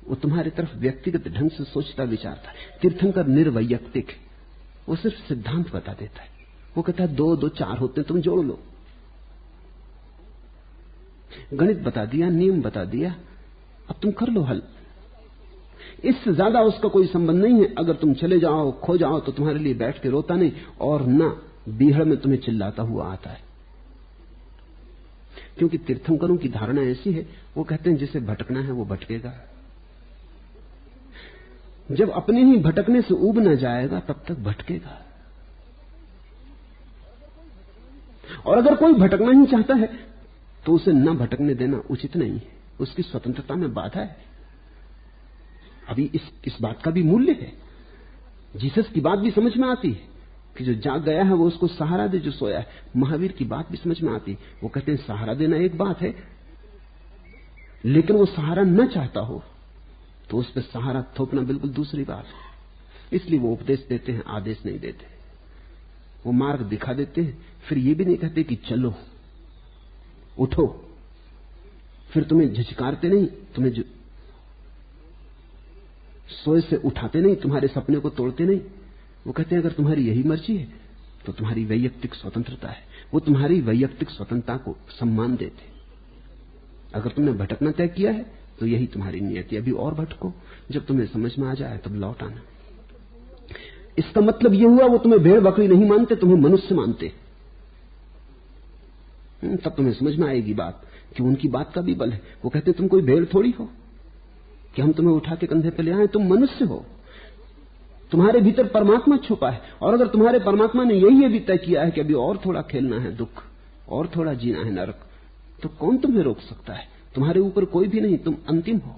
वो तुम्हारी तरफ व्यक्तिगत ढंग से सोचता विचारता है। तीर्थंकर निर्वैयक्तिक है, वो सिर्फ सिद्धांत बता देता है। वो कहता है 2 2 4 होते हैं, तुम जोड़ लो। गणित बता दिया, नियम बता दिया, अब तुम कर लो हल। इससे ज्यादा उसका कोई संबंध नहीं है। अगर तुम चले जाओ, खो जाओ, तो तुम्हारे लिए बैठ के रोता नहीं, और ना बीहड़ में तुम्हें चिल्लाता हुआ आता है। क्योंकि तीर्थंकरों की धारणा ऐसी है, वो कहते हैं जिसे भटकना है वो भटकेगा। जब अपने ही भटकने से ऊब न जाएगा तब तक भटकेगा। और अगर कोई भटकना ही चाहता है तो उसे न भटकने देना उचित नहीं है, उसकी स्वतंत्रता में बाधा है। अभी इस बात का भी मूल्य है। जीसस की बात भी समझ में आती है कि जो जाग गया है वो उसको सहारा दे जो सोया है। महावीर की बात भी समझ में आती है। वो कहते हैं सहारा देना एक बात है, लेकिन वो सहारा न चाहता हो तो उस पर सहारा थोपना बिल्कुल दूसरी बात है। इसलिए वो उपदेश देते हैं, आदेश नहीं देते। वो मार्ग दिखा देते हैं, फिर ये भी नहीं कहते कि चलो उठो। फिर तुम्हें झिझकारते नहीं, तुम्हें सोए से उठाते नहीं, तुम्हारे सपने को तोड़ते नहीं। वो कहते हैं अगर तुम्हारी यही मर्जी है तो तुम्हारी वैयक्तिक स्वतंत्रता है। वो तुम्हारी वैयक्तिक स्वतंत्रता को सम्मान देते। अगर तुमने भटकना तय किया है तो यही तुम्हारी नियति। अभी और भटको, जब तुम्हें समझ में आ जाए तब लौट आना। इसका मतलब यह हुआ वो तुम्हें भेड़ बकरी नहीं मानते, तुम्हें मनुष्य मानते। तब तुम्हें समझ में आएगी बात कि उनकी बात का भी बल है। वो कहते तुम कोई भेड़ थोड़ी हो कि हम तुम्हें उठा के कंधे पे ले आए, तुम मनुष्य हो। तुम्हारे भीतर परमात्मा छुपा है, और अगर तुम्हारे परमात्मा ने यही अभी तय किया है कि अभी और थोड़ा खेलना है दुख, और थोड़ा जीना है नरक, तो कौन तुम्हें रोक सकता है? तुम्हारे ऊपर कोई भी नहीं, तुम अंतिम हो।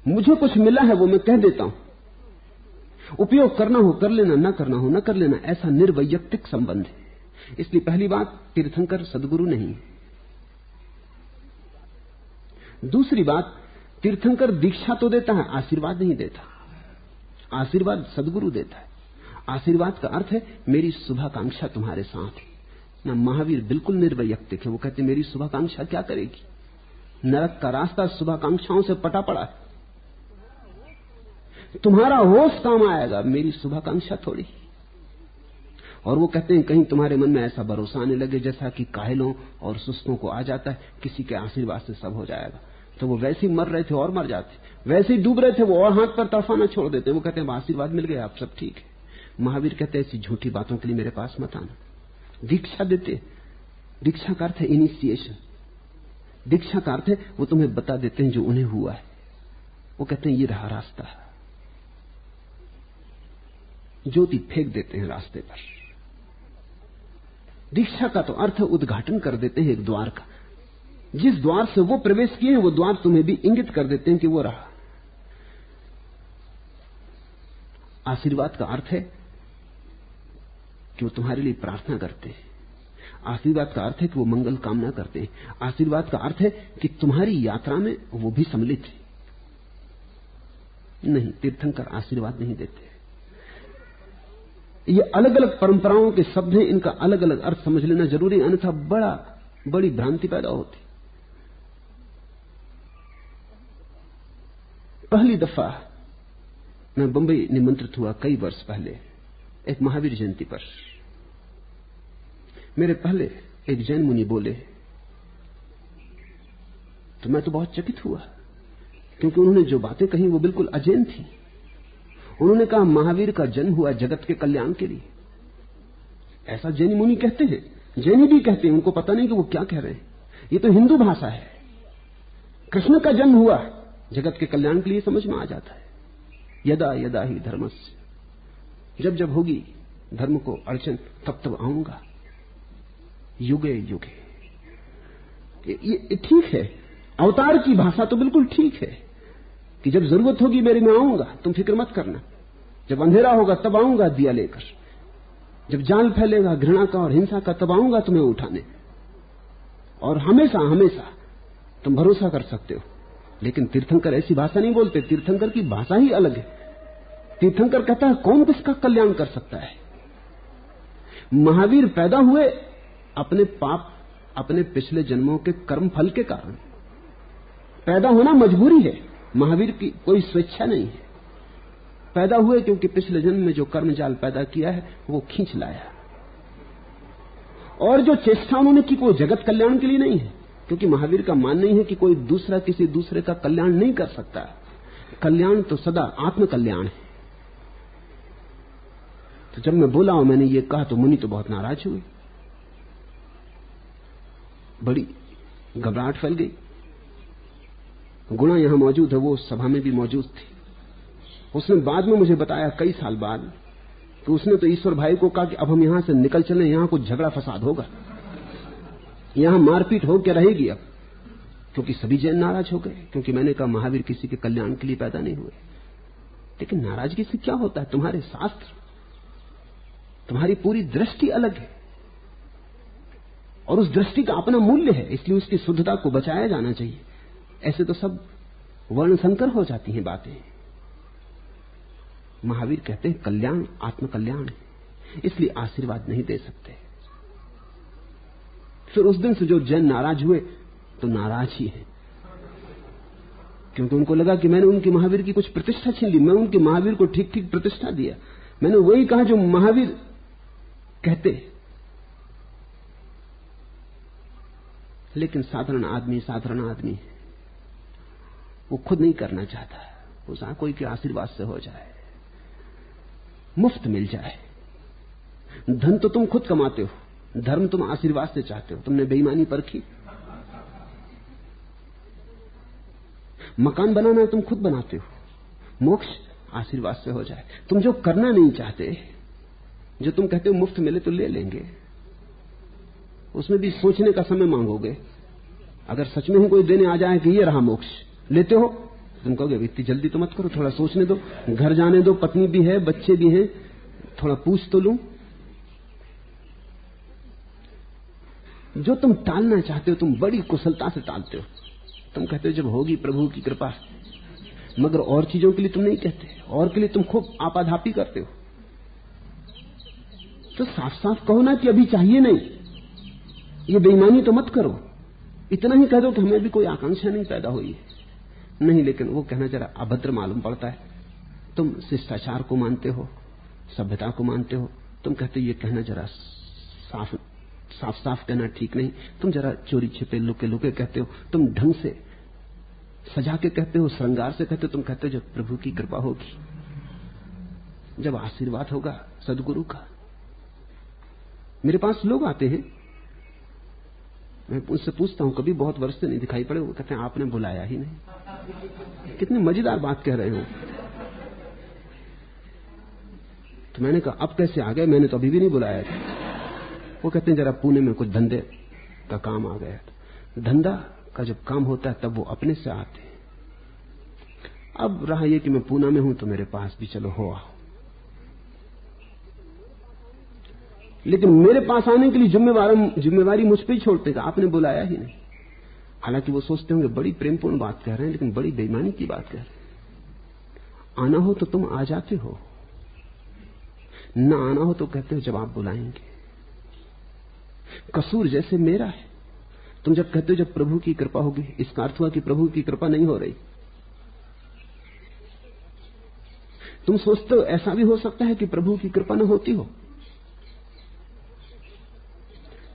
मुझे कुछ मिला है वो मैं कह देता हूं, उपयोग करना हो कर लेना, ना करना हो ना कर लेना। ऐसा निर्वैयक्तिक संबंध है। इसलिए पहली बात, तीर्थंकर सदगुरु नहीं। दूसरी बात, तीर्थंकर दीक्षा तो देता है, आशीर्वाद नहीं देता। आशीर्वाद सदगुरु देता है। आशीर्वाद का अर्थ है मेरी शुभाकांक्षा तुम्हारे साथ है ना। महावीर बिल्कुल निर्वैयक्तिक है। वो कहते मेरी शुभाकांक्षा क्या करेगी? नरक का रास्ता शुभाकांक्षाओं से पटा पड़ा है। तुम्हारा होश काम आएगा, मेरी शुभाकांक्षा थोड़ी। और वो कहते हैं कहीं तुम्हारे मन में ऐसा भरोसा आने लगे जैसा कि काहिलों और सुस्तों को आ जाता है, किसी के आशीर्वाद से सब हो जाएगा। तो वो वैसे ही मर रहे थे और मर जाते, वैसे ही डूब रहे थे वो और हाथ पर तड़फाना छोड़ देते। वो कहते हैं आशीर्वाद मिल गया, आप सब ठीक है। महावीर कहते हैं ऐसी झूठी बातों के लिए मेरे पास मत आना। दीक्षा देते, दीक्षा का अर्थ है इनिशिएशन। दीक्षा का अर्थ है वो तुम्हें बता देते हैं जो उन्हें हुआ है। वो कहते हैं ये रहा रास्ता, ज्योति फेंक देते हैं रास्ते पर। दीक्षा का तो अर्थ उद्घाटन कर देते हैं एक द्वार का। जिस द्वार से वो प्रवेश किए हैं वो द्वार तुम्हें भी इंगित कर देते हैं कि वो रहा। आशीर्वाद का अर्थ है कि वो तुम्हारे लिए प्रार्थना करते हैं। आशीर्वाद का अर्थ है कि वो मंगल कामना करते हैं। आशीर्वाद का अर्थ है कि तुम्हारी यात्रा में वो भी सम्मिलित है। नहीं, तीर्थंकर आशीर्वाद नहीं देते। ये अलग अलग परंपराओं के शब्द हैं, इनका अलग अलग अर्थ समझ लेना जरूरी, अन्यथा बड़ी भ्रांति पैदा होती। पहली दफा मैं बंबई निमंत्रित हुआ कई वर्ष पहले एक महावीर जयंती पर। मेरे पहले एक जैन मुनि बोले तो मैं तो बहुत चकित हुआ, क्योंकि उन्होंने जो बातें कही वो बिल्कुल अजैन थी। उन्होंने कहा महावीर का जन्म हुआ जगत के कल्याण के लिए। ऐसा जैनी मुनि कहते हैं, जैनी भी कहते हैं, उनको पता नहीं कि वो क्या कह रहे हैं। ये तो हिंदू भाषा है। कृष्ण का जन्म हुआ जगत के कल्याण के लिए, समझ में आ जाता है। यदा यदा ही धर्मस्य, जब जब होगी धर्म को अड़चन तब तब आऊंगा, युगे युगे। ये ठीक है, अवतार की भाषा तो बिल्कुल ठीक है कि जब जरूरत होगी मेरी मैं आऊंगा, तुम फिक्र मत करना। जब अंधेरा होगा तब आऊंगा दिया लेकर, जब जाल फैलेगा घृणा का और हिंसा का तब आऊंगा तुम्हें उठाने। और हमेशा हमेशा तुम भरोसा कर सकते हो। लेकिन तीर्थंकर ऐसी भाषा नहीं बोलते, तीर्थंकर की भाषा ही अलग है। तीर्थंकर कहता है कौन किसका कल्याण कर सकता है। महावीर पैदा हुए अपने पाप, अपने पिछले जन्मों के कर्म फल के कारण। पैदा होना मजबूरी है, महावीर की कोई स्वेच्छा नहीं है। पैदा हुए क्योंकि पिछले जन्म में जो कर्म जाल पैदा किया है वो खींच लाया। और जो चेष्टा उन्होंने की वो जगत कल्याण के लिए नहीं है, क्योंकि महावीर का मानना ही है कि कोई दूसरा किसी दूसरे का कल्याण नहीं कर सकता। कल्याण तो सदा आत्म कल्याण है। तो जब मैं बोला और मैंने ये कहा तो मुनि तो बहुत नाराज हुए, बड़ी घबराहट फैल गई। गुणा यहां मौजूद है, वो सभा में भी मौजूद थी। उसने बाद में मुझे बताया कई साल बाद कि उसने तो ईश्वर भाई को कहा कि अब हम यहां से निकल चले, यहां कुछ झगड़ा फसाद होगा, यहां मारपीट होकर रहेगी अब, क्योंकि सभी जैन नाराज हो गए। क्योंकि मैंने कहा महावीर किसी के कल्याण के लिए पैदा नहीं हुए। लेकिन नाराजगी से क्या होता है? तुम्हारे शास्त्र, तुम्हारी पूरी दृष्टि अलग है और उस दृष्टि का अपना मूल्य है, इसलिए उसकी शुद्धता को बचाया जाना चाहिए। ऐसे तो सब वर्ण संकर हो जाती हैं बातें। महावीर कहते हैं कल्याण आत्मकल्याण है, इसलिए आशीर्वाद नहीं दे सकते। फिर उस दिन से जो जैन नाराज हुए तो नाराज ही है, क्योंकि उनको लगा कि मैंने उनकी महावीर की कुछ प्रतिष्ठा छीन ली। मैं उनके महावीर को ठीक ठीक प्रतिष्ठा दिया, मैंने वही कहा जो महावीर कहते। लेकिन साधारण आदमी वो खुद नहीं करना चाहता, वो चाहे कोई के आशीर्वाद से हो जाए, मुफ्त मिल जाए। धन तो तुम खुद कमाते हो, धर्म तुम आशीर्वाद से चाहते हो। तुमने बेईमानी परखी। मकान बनाना तुम खुद बनाते हो, मोक्ष आशीर्वाद से हो जाए। तुम जो करना नहीं चाहते, जो तुम कहते हो मुफ्त मिले तो ले लेंगे, उसमें भी सोचने का समय मांगोगे। अगर सच में ही कोई देने आ जाए कि ये रहा मोक्ष, लेते हो, तुम कहोगे इतनी जल्दी तो मत करो, थोड़ा सोचने दो, घर जाने दो, पत्नी भी है, बच्चे भी हैं, थोड़ा पूछ तो लूं। जो तुम टालना चाहते हो तुम बड़ी कुशलता से टालते हो। तुम कहते हो जब होगी प्रभु की कृपा, मगर और चीजों के लिए तुम नहीं कहते, और के लिए तुम खूब आपाधापी करते हो। तो साफ साफ कहो ना कि अभी चाहिए नहीं, ये बेईमानी तो मत करो। इतना ही कह दो कि हमें भी कोई आकांक्षा नहीं पैदा हुई है। नहीं, लेकिन वो कहना जरा अभद्र मालूम पड़ता है। तुम शिष्टाचार को मानते हो, सभ्यता को मानते हो, तुम कहते हो ये कहना जरा साफ साफ कहना ठीक नहीं। तुम जरा चोरी छिपे लुके लुके कहते हो, तुम ढंग से सजा के कहते हो, श्रृंगार से कहते हो। तुम कहते हो जब प्रभु की कृपा होगी, जब आशीर्वाद होगा सदगुरु का। मेरे पास लोग आते हैं, मैं उनसे पूछता हूं, कभी बहुत वर्ष से नहीं दिखाई पड़े, वो कहते हैं आपने बुलाया ही नहीं। कितनी मजेदार बात कह रहे हो। तो मैंने कहा अब कैसे आ गए, मैंने तो अभी भी नहीं बुलाया था। वो कहते हैं जरा पुणे में कुछ धंधे का काम आ गया। धंधा का जब काम होता है तब वो अपने से आते हैं। अब रहा ये कि मैं पूना में हूं तो मेरे पास भी चलो हो आओ, लेकिन मेरे पास आने के लिए जिम्मेवारी मुझ पर ही छोड़ते, आपने बुलाया ही नहीं। हालांकि वो सोचते होंगे बड़ी प्रेमपूर्ण बात कह रहे हैं, लेकिन बड़ी बेईमानी की बात कह रहे हैं। आना हो तो तुम आ जाते हो, ना आना हो तो कहते हो जब आप बुलाएंगे। कसूर जैसे मेरा है। तुम जब कहते हो जब प्रभु की कृपा होगी, इसका अर्थ हुआ कि प्रभु की कृपा नहीं हो रही। तुम सोचते हो ऐसा भी हो सकता है कि प्रभु की कृपा न होती हो।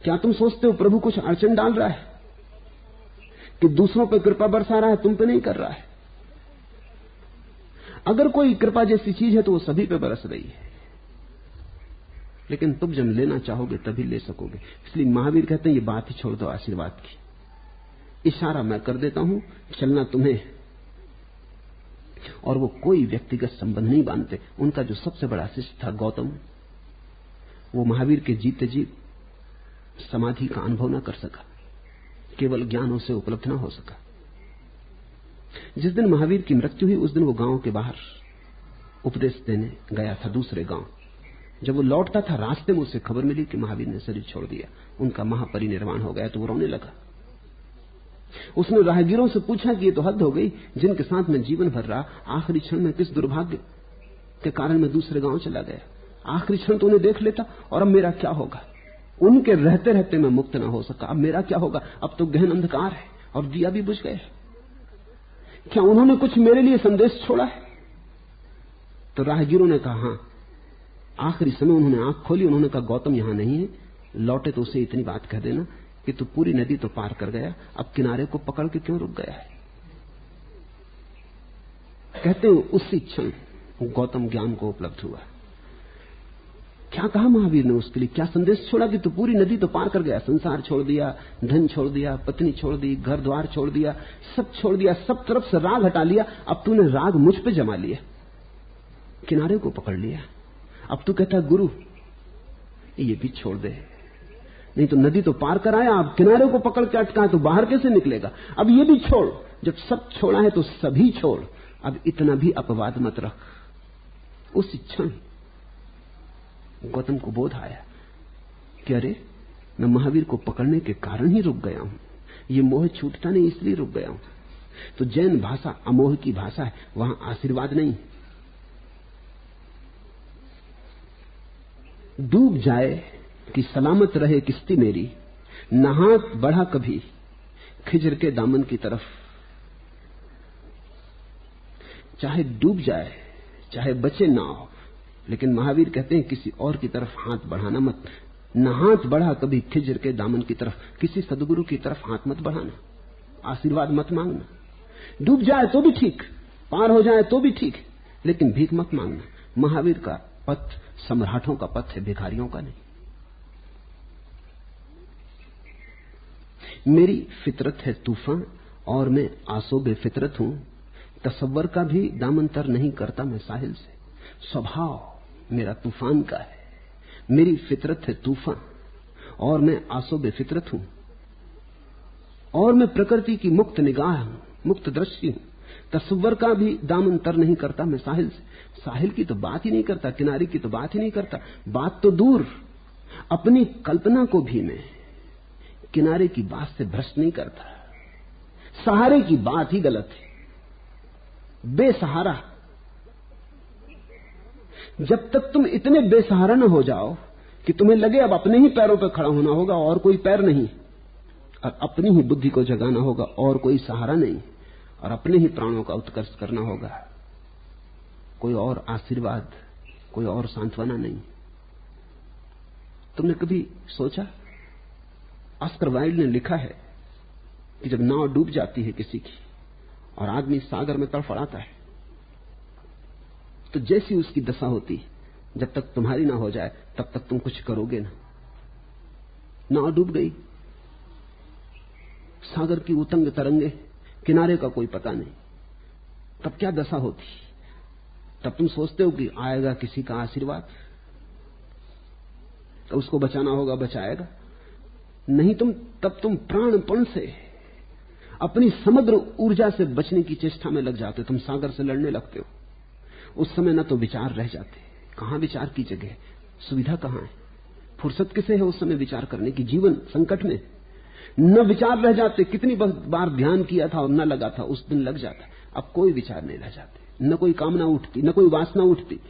क्या तुम सोचते हो प्रभु कुछ अड़चन डाल रहा है कि दूसरों पर कृपा बरसा रहा है, तुम पे नहीं कर रहा है? अगर कोई कृपा जैसी चीज है तो वो सभी पे बरस रही है। लेकिन तुम जब लेना चाहोगे तभी ले सकोगे। इसलिए महावीर कहते हैं ये बात ही छोड़ दो आशीर्वाद की, इशारा मैं कर देता हूं, चलना तुम्हें। और वो कोई व्यक्तिगत संबंध नहीं बांधते। उनका जो सबसे बड़ा शिष्य था गौतम, वो महावीर के जीते जी समाधि का अनुभव न कर सका, केवल ज्ञान उसे उपलब्ध न हो सका। जिस दिन महावीर की मृत्यु हुई उस दिन वो गांव के बाहर उपदेश देने गया था दूसरे गांव। जब वो लौटता था रास्ते में उसे खबर मिली कि महावीर ने शरीर छोड़ दिया, उनका महापरिनिर्वाण हो गया। तो वो रोने लगा। उसने राहगीरों से पूछा कि ये तो हद हो गई, जिनके साथ मैं जीवन भर रहा, आखिरी क्षण में किस दुर्भाग्य के कारण मैं दूसरे गांव चला गया। आखिरी क्षण तो उन्हें देख लेता, और अब मेरा क्या होगा। उनके रहते रहते मैं मुक्त न हो सका, अब मेरा क्या होगा। अब तो गहन अंधकार है और दिया भी बुझ गया। क्या उन्होंने कुछ मेरे लिए संदेश छोड़ा है? तो राहगीरों ने कहा हां। आखिरी समय उन्होंने आंख खोली, उन्होंने कहा गौतम यहां नहीं है, लौटे तो उसे इतनी बात कह देना कि तू पूरी नदी तो पार कर गया, अब किनारे को पकड़ के क्यों रुक गया है। कहते हैं उसी क्षण गौतम ज्ञान को उपलब्ध हुआ। क्या कहा महावीर ने उसके लिए, क्या संदेश छोड़ा कि तू पूरी नदी तो पार कर गया, संसार छोड़ दिया, धन छोड़ दिया, पत्नी छोड़ दी, घर द्वार छोड़ दिया, सब छोड़ दिया, सब तरफ से राग हटा लिया, अब तूने राग मुझ पे जमा लिया, किनारे को पकड़ लिया। अब तू कहता गुरु ये भी छोड़ दे, नहीं तो नदी तो पार कर आया, अब किनारे को पकड़ के अटका तो बाहर कैसे निकलेगा। अब ये भी छोड़, जब सब छोड़ा है तो सभी छोड़, अब इतना भी अपवाद मत रख। उस क्षण गौतम को बोध आया कि अरे मैं महावीर को पकड़ने के कारण ही रुक गया हूं, ये मोह छूटता नहीं इसलिए रुक गया हूं। तो जैन भाषा अमोह की भाषा है, वहां आशीर्वाद नहीं। डूब जाए कि सलामत रहे किश्ती मेरी, न हाथ बढ़ा कभी खिजर के दामन की तरफ। चाहे डूब जाए चाहे बचे ना हो, लेकिन महावीर कहते हैं किसी और की तरफ हाथ बढ़ाना मत। न हाथ बढ़ा कभी खिजर के दामन की तरफ, किसी सदगुरु की तरफ हाथ मत बढ़ाना, आशीर्वाद मत मांगना। डूब जाए तो भी ठीक, पार हो जाए तो भी ठीक, लेकिन भीख मत मांगना। महावीर का पथ सम्राटों का पथ है, भिखारियों का नहीं। मेरी फितरत है तूफान और मैं आसोबे फितरत हूं, तसव्वुर का भी दामन तर नहीं करता मैं साहिल से। स्वभाव मेरा तूफान का है, मेरी फितरत है तूफान और मैं आसोबे फितरत हूं, और मैं प्रकृति की मुक्त निगाह हूं, मुक्त दृष्टि हूं। तसव्वुर का भी दामन तर नहीं करता मैं साहिल से। साहिल की तो बात ही नहीं करता, किनारे की तो बात ही नहीं करता, बात तो दूर, अपनी कल्पना को भी मैं किनारे की बात से भ्रष्ट नहीं करता। सहारे की बात ही गलत है, बेसहारा। जब तक तुम इतने बेसहारा न हो जाओ कि तुम्हें लगे अब अपने ही पैरों पर खड़ा होना होगा और कोई पैर नहीं, और अपनी ही बुद्धि को जगाना होगा और कोई सहारा नहीं, और अपने ही प्राणों का उत्कर्ष करना होगा, कोई और आशीर्वाद, कोई और सांत्वना नहीं। तुमने कभी सोचा, ऑस्कर वाइल्ड ने लिखा है कि जब नाव डूब जाती है किसी की और आदमी सागर में तड़फड़ाता है, तो जैसी उसकी दशा होती, जब तक तुम्हारी ना हो जाए तब तक तुम कुछ करोगे ना। नाव डूब गई, सागर की उतंग तरंगे, किनारे का कोई पता नहीं, तब क्या दशा होती। तब तुम सोचते हो कि आएगा किसी का आशीर्वाद तो उसको बचाना होगा, बचाएगा नहीं। तब तुम प्राणपण से अपनी समग्र ऊर्जा से बचने की चेष्टा में लग जाते हो, तुम सागर से लड़ने लगते हो। उस समय न तो विचार रह जाते, कहां विचार की जगह, सुविधा कहां है, फुर्सत किसे है उस समय विचार करने की। जीवन संकट में न विचार रह जाते। कितनी बार ध्यान किया था और न लगा था, उस दिन लग जाता। अब कोई विचार नहीं रह जाते, न कोई कामना उठती, न कोई वासना उठती,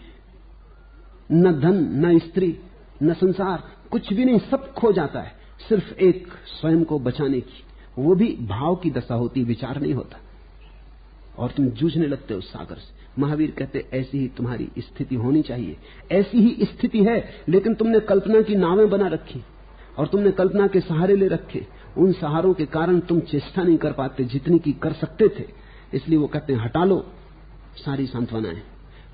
न धन, न स्त्री, न संसार, कुछ भी नहीं, सब खो जाता है। सिर्फ एक स्वयं को बचाने की, वो भी भाव की दशा होती, विचार नहीं होता, और तुम जूझने लगते हो सागर से। महावीर कहते ऐसी ही तुम्हारी स्थिति होनी चाहिए। ऐसी ही स्थिति है, लेकिन तुमने कल्पना की नावें बना रखी और तुमने कल्पना के सहारे ले रखे। उन सहारों के कारण तुम चेष्टा नहीं कर पाते जितनी की कर सकते थे। इसलिए वो कहते हैं हटा लो सारी सांत्वनाएं।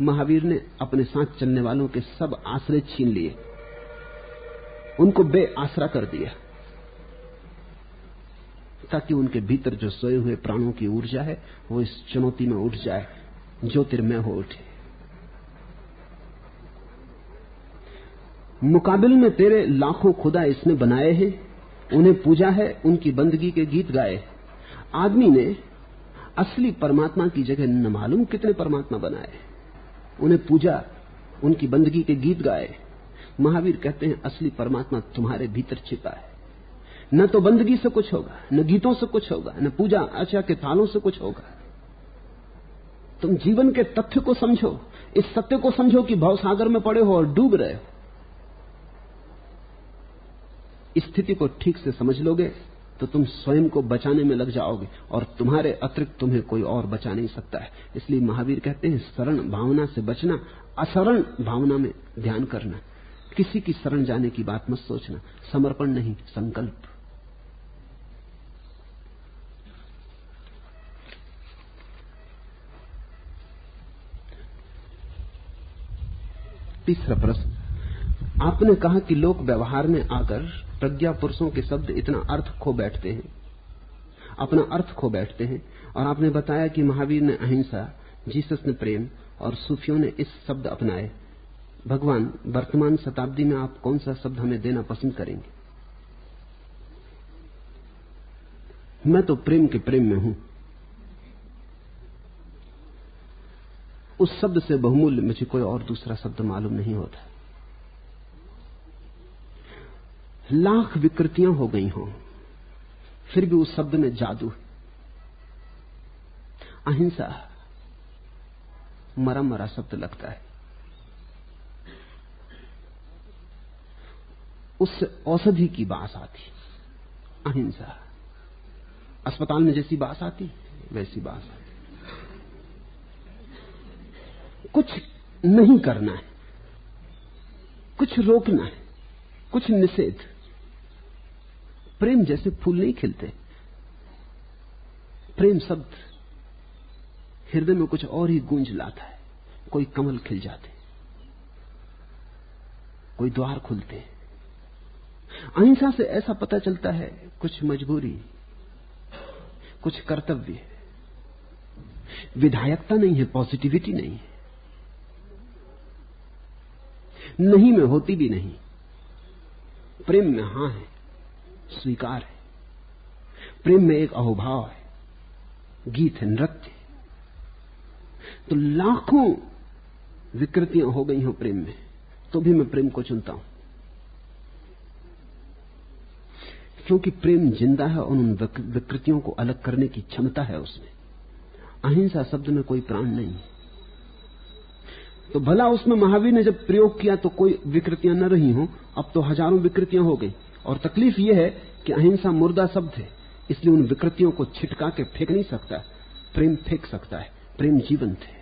महावीर ने अपने साथ चलने वालों के सब आश्रय छीन लिए। उनको बेआसरा कर दिया, ताकि उनके भीतर जो सोए हुए प्राणों की ऊर्जा है वो इस चुनौती में उठ जाए, ज्योतिर्मय हो उठे। मुकाबिल में तेरे लाखों खुदा इसने बनाए हैं, उन्हें पूजा है, उनकी बंदगी के गीत गाए। आदमी ने असली परमात्मा की जगह न मालूम कितने परमात्मा बनाए, उन्हें पूजा, उनकी बंदगी के गीत गाए। महावीर कहते हैं असली परमात्मा तुम्हारे भीतर छिपा है। न तो बंदगी से कुछ होगा, न गीतों से कुछ होगा, न पूजा अर्चा के तालों से कुछ होगा। तुम जीवन के तथ्य को समझो, इस सत्य को समझो कि भवसागर में पड़े हो और डूब रहे हो। स्थिति को ठीक से समझ लोगे तो तुम स्वयं को बचाने में लग जाओगे, और तुम्हारे अतिरिक्त तुम्हें कोई और बचा नहीं सकता है। इसलिए महावीर कहते हैं शरण भावना से बचना, अशरण भावना में ध्यान करना। किसी की शरण जाने की बात मत सोचना, समर्पण नहीं, संकल्प। तीसरा प्रश्न, आपने कहा कि लोग व्यवहार में आकर प्रज्ञा पुरुषों के शब्द इतना अर्थ खो बैठते हैं, अपना अर्थ खो बैठते हैं, और आपने बताया कि महावीर ने अहिंसा, जीसस ने प्रेम और सूफियों ने इस शब्द अपनाए। भगवान, वर्तमान शताब्दी में आप कौन सा शब्द हमें देना पसंद करेंगे? मैं तो प्रेम के प्रेम में हूं। उस शब्द से बहुमूल्य मुझे कोई और दूसरा शब्द मालूम नहीं होता। लाख विकृतियां हो गई हों, फिर भी उस शब्द में जादू है। अहिंसा मरा मरा शब्द लगता है, उससे औषधि की बात आती। अहिंसा अस्पताल में जैसी बात आती वैसी बात आती। कुछ नहीं करना है, कुछ रोकना है, कुछ निषेध। प्रेम जैसे फूल नहीं खिलते। प्रेम शब्द हृदय में कुछ और ही गूंज लाता है। कोई कमल खिल जाते, कोई द्वार खुलते। अहिंसा से ऐसा पता चलता है कुछ मजबूरी, कुछ कर्तव्य, विधायकता नहीं है, पॉजिटिविटी नहीं है, नहीं में होती भी नहीं। प्रेम में हां है, स्वीकार है। प्रेम में एक अहोभाव है, गीत है, नृत्य। तो लाखों विकृतियां हो गई हो प्रेम में, तो भी मैं प्रेम को चुनता हूं, क्योंकि प्रेम जिंदा है और उन विकृतियों को अलग करने की क्षमता है उसमें। अहिंसा शब्द में कोई प्राण नहीं है। तो भला उसमें महावीर ने जब प्रयोग किया तो कोई विकृतियां न रही हों, अब तो हजारों विकृतियां हो गई। और तकलीफ यह है कि अहिंसा मुर्दा शब्द है, इसलिए उन विकृतियों को छिटका के फेंक नहीं सकता। प्रेम फेंक सकता है, प्रेम जीवंत है।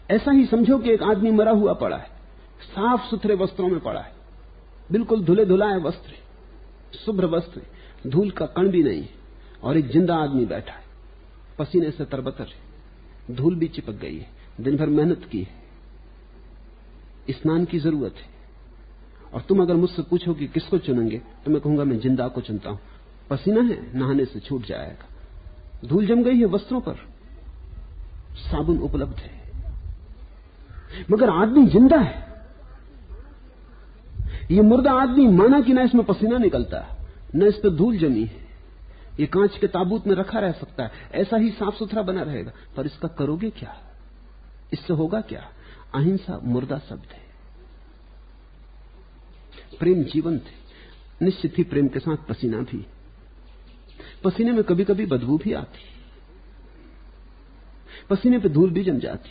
ऐसा ही समझो कि एक आदमी मरा हुआ पड़ा है, साफ सुथरे वस्त्रों में पड़ा है, बिल्कुल धुले धुलाए वस्त्र, शुभ्र वस्त्र, धूल का कण भी नहीं, और एक जिंदा आदमी बैठा है, पसीने से तरबतर है, धूल भी चिपक गई है, दिन भर मेहनत की है, स्नान की जरूरत है। और तुम अगर मुझसे पूछो कि किसको चुनेंगे, तो मैं कहूंगा मैं जिंदा को चुनता हूं। पसीना है, नहाने से छूट जाएगा, धूल जम गई है वस्त्रों पर, साबुन उपलब्ध है, मगर आदमी जिंदा है। ये मुर्दा आदमी माना कि ना इसमें पसीना निकलता, न इस पर धूल जमी है, ये कांच के ताबूत में रखा रह सकता है, ऐसा ही साफ सुथरा बना रहेगा, पर इसका करोगे क्या? इससे होगा क्या? अहिंसा मुर्दा शब्द है, प्रेम जीवंत है। निश्चित ही प्रेम के साथ पसीना भी, पसीने में कभी कभी बदबू भी आती, पसीने पे धूल भी जम जाती,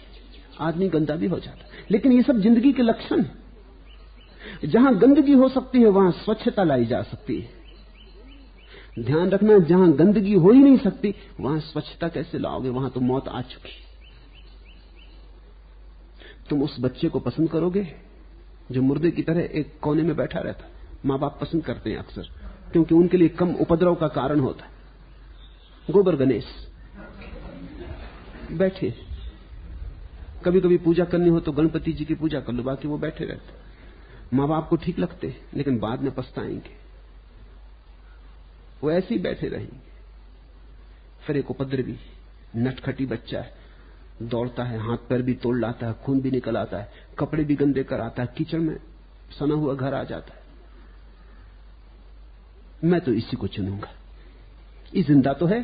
आदमी गंदा भी हो जाता, लेकिन ये सब जिंदगी के लक्षण है। जहां गंदगी हो सकती है वहां स्वच्छता लाई जा सकती है। ध्यान रखना, जहां गंदगी हो ही नहीं सकती वहां स्वच्छता कैसे लाओगे? वहां तो मौत आ चुकी। तुम उस बच्चे को पसंद करोगे जो मुर्दे की तरह एक कोने में बैठा रहता? मां बाप पसंद करते हैं अक्सर, क्योंकि उनके लिए कम उपद्रव का कारण होता है। गोबर गणेश बैठे, कभी कभी पूजा करनी हो तो गणपति जी की पूजा कर लो, बाकी वो बैठे रहते। मां बाप को ठीक लगते हैं, लेकिन बाद में पछताएंगे। वो ऐसे ही बैठे रहेंगे। फिर एक उपद्रवी नटखटी बच्चा है, दौड़ता है, हाथ पैर भी तोड़ लाता है, खून भी निकल आता है, कपड़े भी गंदे कर आता है, कीचड़ में सना हुआ घर आ जाता है। मैं तो इसी को चुनूंगा, ये जिंदा तो है,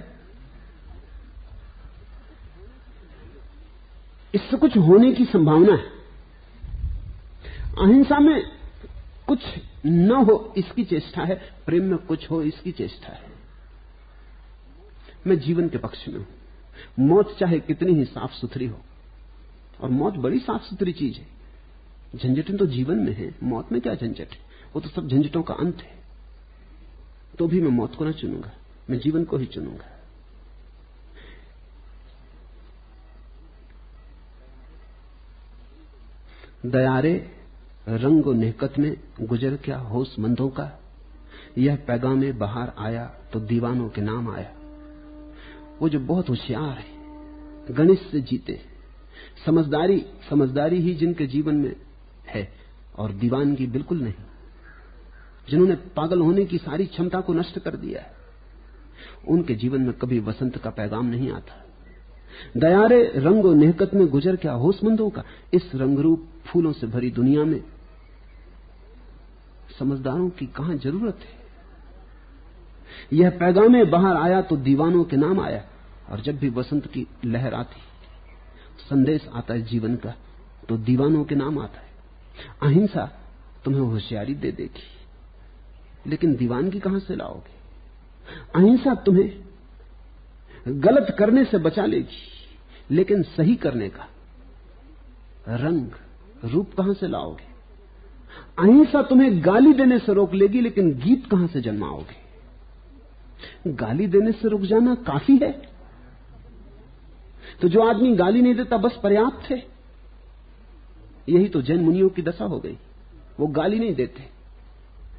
इससे कुछ होने की संभावना है। अहिंसा में कुछ न हो इसकी चेष्टा है, प्रेम में कुछ हो इसकी चेष्टा है। मैं जीवन के पक्ष में हूं। मौत चाहे कितनी ही साफ सुथरी हो, और मौत बड़ी साफ सुथरी चीज है। झंझटें तो जीवन में है, मौत में क्या झंझट है? वो तो सब झंझटों का अंत है। तो भी मैं मौत को ना चुनूंगा, मैं जीवन को ही चुनूंगा। दयारे रंगो नेहकत में गुजर क्या होशमंदों का, यह पैगामे बाहर आया तो दीवानों के नाम आया। वो जो बहुत होशियार है, गणित से जीते, समझदारी ही जिनके जीवन में है और दीवानगी बिल्कुल नहीं, जिन्होंने पागल होने की सारी क्षमता को नष्ट कर दिया है, उनके जीवन में कभी वसंत का पैगाम नहीं आता। दयारे रंगो नेहकत में गुजर क्या होशमंदों का, इस रंगरूप फूलों से भरी दुनिया में समझदारों की कहां जरूरत है। यह पैगामे बाहर आया तो दीवानों के नाम आया। और जब भी वसंत की लहर आती, संदेश आता है जीवन का, तो दीवानों के नाम आता है। अहिंसा तुम्हें होशियारी दे देगी, लेकिन दीवानगी कहां से लाओगे? अहिंसा तुम्हें गलत करने से बचा लेगी, लेकिन सही करने का रंग रूप कहां से लाओगे? अहिंसा तुम्हें गाली देने से रोक लेगी, लेकिन गीत कहां से जन्माओगे? गाली देने से रुक जाना काफी है। तो जो आदमी गाली नहीं देता बस पर्याप्त है। यही तो जैन मुनियों की दशा हो गई। वो गाली नहीं देते,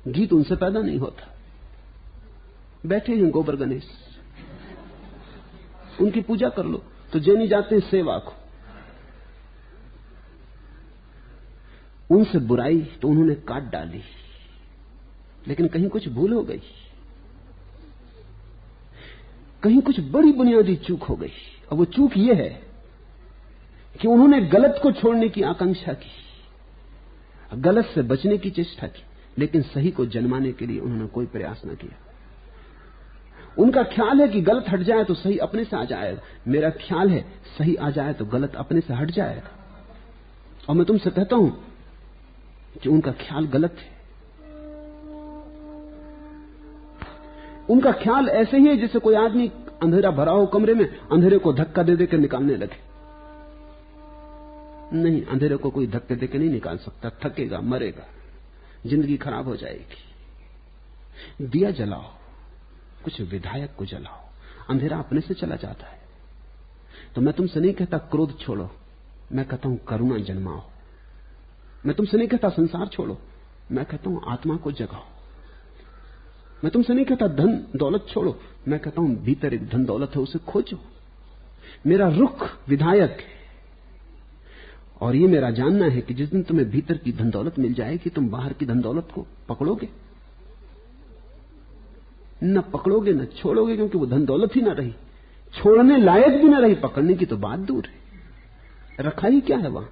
गीत उनसे पैदा नहीं होता। बैठे हैं गोबर गणेश, उनकी पूजा कर लो, तो जैनी जाते हैं सेवा को। उनसे बुराई तो उन्होंने काट डाली, लेकिन कहीं कुछ भूल हो गई, कहीं कुछ बड़ी बुनियादी चूक हो गई। और वो चूक ये है कि उन्होंने गलत को छोड़ने की आकांक्षा की, गलत से बचने की चेष्टा की, लेकिन सही को जन्माने के लिए उन्होंने कोई प्रयास न किया। उनका ख्याल है कि गलत हट जाए तो सही अपने से आ जाएगा। मेरा ख्याल है सही आ जाए तो गलत अपने से हट जाएगा। और मैं तुमसे कहता हूं कि उनका ख्याल गलत है। उनका ख्याल ऐसे ही है जैसे कोई आदमी अंधेरा भरा हो कमरे में, अंधेरे को धक्का दे देकर निकालने लगे। नहीं, अंधेरे को कोई धक्के देकर नहीं निकाल सकता, थकेगा, मरेगा, जिंदगी खराब हो जाएगी। दिया जलाओ, कुछ विधायक को जलाओ, अंधेरा अपने से चला जाता है। तो मैं तुमसे नहीं कहता क्रोध छोड़ो, मैं कहता हूं करुणा जन्माओ। मैं तुमसे नहीं कहता संसार छोड़ो, मैं कहता हूं आत्मा को जगाओ। मैं तुमसे नहीं कहता धन दौलत छोड़ो, मैं कहता हूं भीतर एक धन दौलत है, उसे खोजो। मेरा रुख विधायक है, और ये मेरा जानना है कि जिस दिन तुम्हें भीतर की धन दौलत मिल जाएगी, तुम बाहर की धन दौलत को पकड़ोगे, न पकड़ोगे न छोड़ोगे, क्योंकि वो धन दौलत ही ना रही, छोड़ने लायक भी ना रही, पकड़ने की तो बात दूर है। रखा ही क्या है वहां?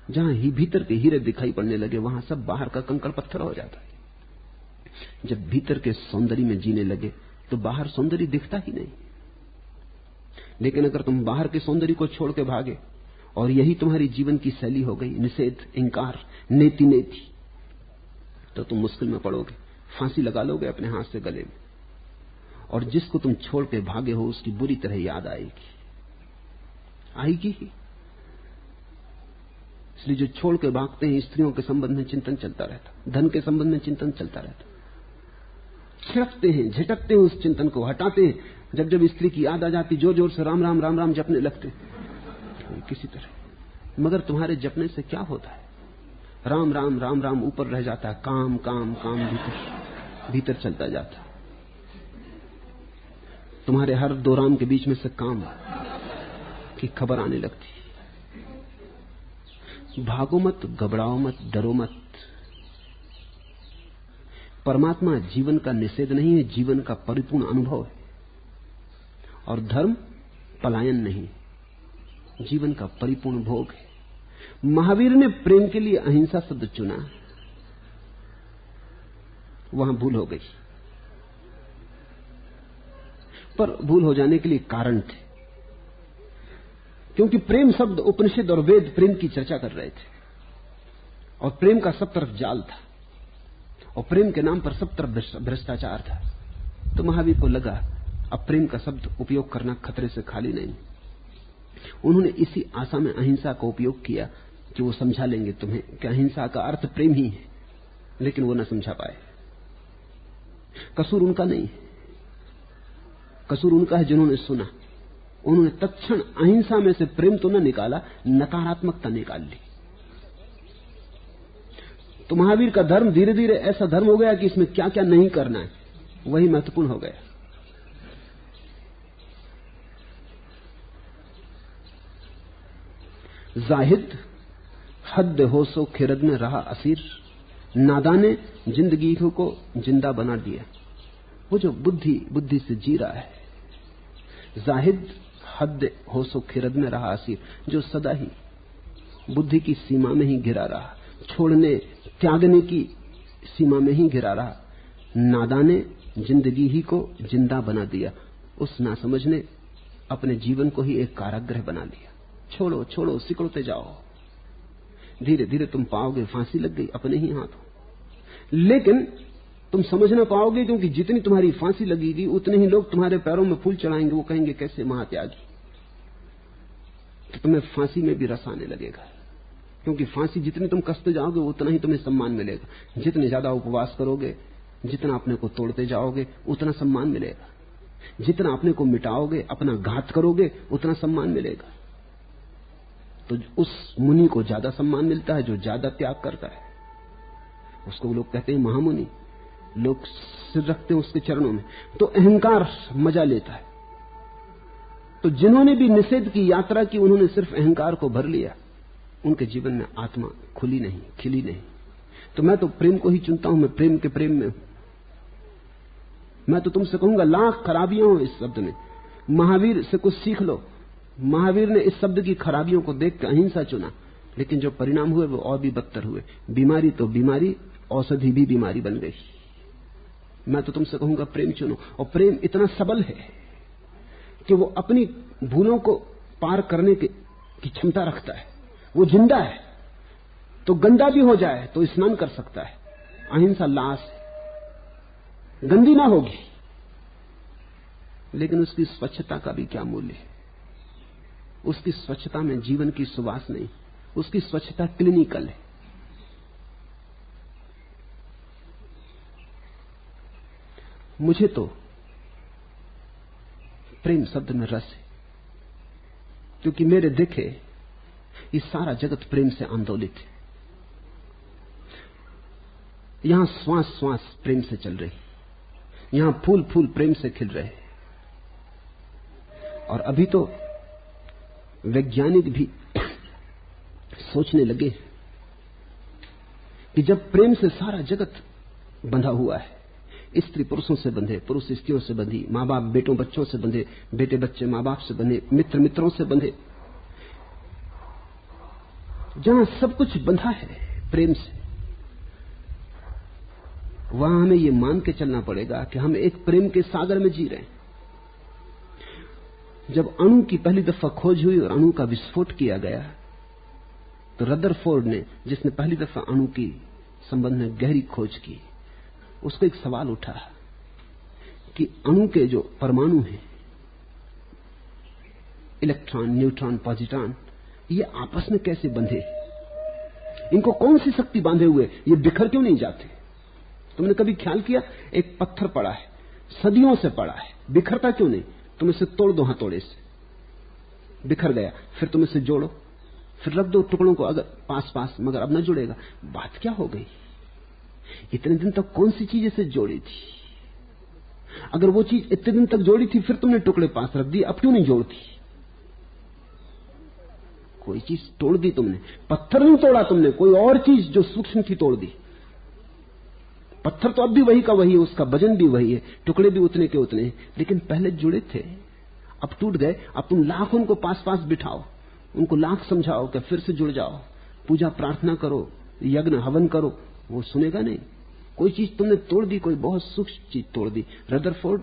जहां ही भीतर के हीरे दिखाई पड़ने लगे, वहां सब बाहर का कंकड़ पत्थर हो जाता है। जब भीतर के सौंदर्य में जीने लगे तो बाहर सौंदर्य दिखता ही नहीं। लेकिन अगर तुम बाहर के सौंदर्य को छोड़ के भागे और यही तुम्हारी जीवन की शैली हो गई, निषेध, इंकार, नेति नेति, तो तुम मुश्किल में पड़ोगे, फांसी लगा लोगे अपने हाथ से गले में। और जिसको तुम छोड़ के भागे हो उसकी बुरी तरह याद आएगी, आएगी ही। इसलिए जो छोड़ के भागते हैं, स्त्रियों के संबंध में चिंतन चलता रहता, धन के संबंध में चिंतन चलता रहता, छिड़कते हैं, झटकते हैं, उस चिंतन को हटाते हैं। जब जब स्त्री की याद आ जाती, जोर जोर से राम राम राम राम जपने लगते किसी तरह। मगर तुम्हारे जपने से क्या होता है? राम राम राम राम ऊपर रह जाता है, काम काम काम भीतर भीतर चलता जाता। तुम्हारे हर दो राम के बीच में से काम की खबर आने लगती। भागो मत, घबराओ मत, डरो मत, परमात्मा जीवन का निषेध नहीं है, जीवन का परिपूर्ण अनुभव है। और धर्म पलायन नहीं, जीवन का परिपूर्ण भोग है। महावीर ने प्रेम के लिए अहिंसा शब्द चुना, वहां भूल हो गई। पर भूल हो जाने के लिए कारण थे, क्योंकि प्रेम शब्द, उपनिषद और वेद प्रेम की चर्चा कर रहे थे, और प्रेम का सब तरफ जाल था, और प्रेम के नाम पर सब तरफ भ्रष्टाचार था। तो महावीर को लगा अब प्रेम का शब्द उपयोग करना खतरे से खाली नहीं। उन्होंने इसी आशा में अहिंसा का उपयोग किया कि वो समझा लेंगे तुम्हें कि अहिंसा का अर्थ प्रेम ही है, लेकिन वो न समझा पाए। कसूर उनका नहीं है, कसूर उनका है जिन्होंने सुना। उन्होंने तत्क्षण अहिंसा में से प्रेम तो न निकाला, नकारात्मकता निकाल ली। तो महावीर का धर्म धीरे धीरे ऐसा धर्म हो गया कि इसमें क्या क्या नहीं करना है, वही महत्वपूर्ण हो गया। जाहिद हद होशो खिरद में रहा असीर, नादाने जिंदगी को जिंदा बना दिया। वो जो बुद्धि से जी रहा है, जाहिद हद होशो खिरद में रहा असीर, जो सदा ही बुद्धि की सीमा में ही घिरा रहा, छोड़ने त्यागने की सीमा में ही घिरा रहा। नादाने जिंदगी ही को जिंदा बना दिया। उस नासमझ ने अपने जीवन को ही एक कारागृह बना लिया। छोड़ो छोड़ो, सिकुड़ते जाओ, धीरे धीरे तुम पाओगे फांसी लग गई अपने ही हाथों। लेकिन तुम समझ ना पाओगे, क्योंकि जितनी तुम्हारी फांसी लगेगी उतने ही लोग तुम्हारे पैरों में फूल चढ़ाएंगे। वो कहेंगे कैसे महात्यागी। तो तुम्हें फांसी में भी रस आने लगेगा, क्योंकि फांसी जितनी तुम कसते जाओगे उतना ही तुम्हें सम्मान मिलेगा। जितने ज्यादा उपवास करोगे, जितना अपने को तोड़ते जाओगे, उतना सम्मान मिलेगा। जितना अपने को मिटाओगे, अपना घात करोगे, उतना सम्मान मिलेगा। तो उस मुनि को ज्यादा सम्मान मिलता है जो ज्यादा त्याग करता है। उसको लोग कहते हैं महामुनि, लोग सिर रखते हैं उसके चरणों में। तो अहंकार मजा लेता है। तो जिन्होंने भी निषेध की यात्रा की, उन्होंने सिर्फ अहंकार को भर लिया, उनके जीवन में आत्मा खुली नहीं, खिली नहीं। तो मैं तो प्रेम को ही चुनता हूं, मैं प्रेम के प्रेम में। मैं तो तुमसे कहूंगा लाख खराबियां हो इस शब्द में, महावीर से कुछ सीख लो। महावीर ने इस शब्द की खराबियों को देख कर अहिंसा चुना, लेकिन जो परिणाम हुए वो और भी बदतर हुए। बीमारी तो बीमारी, औषधि भी बीमारी बन गई। मैं तो तुमसे कहूंगा प्रेम चुनो। और प्रेम इतना सबल है कि वो अपनी भूलों को पार करने की क्षमता रखता है। वो जिंदा है, तो गंदा भी हो जाए तो स्नान कर सकता है। अहिंसा लाश है, गंदी ना होगी, लेकिन उसकी स्वच्छता का भी क्या मूल्य है। उसकी स्वच्छता में जीवन की सुवास नहीं, उसकी स्वच्छता क्लिनिकल है। मुझे तो प्रेम शब्द में रस है, क्योंकि मेरे देखे ये सारा जगत प्रेम से आंदोलित है। यहां श्वास श्वास प्रेम से चल रही, यहां फूल फूल प्रेम से खिल रहे। और अभी तो वैज्ञानिक भी सोचने लगे कि जब प्रेम से सारा जगत बंधा हुआ है, स्त्री पुरुषों से बंधे, पुरुष स्त्रियों से बंधी, मां बाप बेटों बच्चों से बंधे, बेटे बच्चे मां बाप से बंधे, मित्र मित्रों से बंधे, जहां सब कुछ बंधा है प्रेम से, वहां हमें यह मान के चलना पड़ेगा कि हम एक प्रेम के सागर में जी रहे हैं। जब अणु की पहली दफा खोज हुई और अणु का विस्फोट किया गया, तो रदरफोर्ड ने, जिसने पहली दफा अणु की संबंध में गहरी खोज की, उसको एक सवाल उठा कि अणु के जो परमाणु हैं, इलेक्ट्रॉन, न्यूट्रॉन, पॉजिट्रॉन, ये आपस में कैसे बंधे, इनको कौन सी शक्ति बांधे हुए, ये बिखर क्यों नहीं जाते। तुमने कभी ख्याल किया, एक पत्थर पड़ा है, सदियों से पड़ा है, बिखरता क्यों नहीं। तुम इसे तोड़ दो हथौड़े से, बिखर गया, फिर तुम इसे जोड़ो, फिर रख दो टुकड़ों को अगर पास पास, मगर अब न जुड़ेगा। बात क्या हो गई, इतने दिन तक कौन सी चीज इसे जोड़ी थी। अगर वो चीज इतने दिन तक जोड़ी थी, फिर तुमने टुकड़े पास रख दिए, अब क्यों नहीं जोड़ती। कोई चीज तोड़ दी तुमने, पत्थर नहीं तोड़ा तुमने, कोई और चीज जो सूक्ष्म थी तोड़ दी। पत्थर तो अब भी वही का वही है, उसका वजन भी वही है, टुकड़े भी उतने के उतने हैं, लेकिन पहले जुड़े थे, अब टूट गए। अब तुम लाख उनको पास पास बिठाओ, उनको लाख समझाओ कि फिर से जुड़ जाओ, पूजा प्रार्थना करो, यज्ञ हवन करो, वो सुनेगा नहीं। कोई चीज तुमने तोड़ दी, कोई बहुत सूक्ष्म चीज तोड़ दी। रदरफोर्ड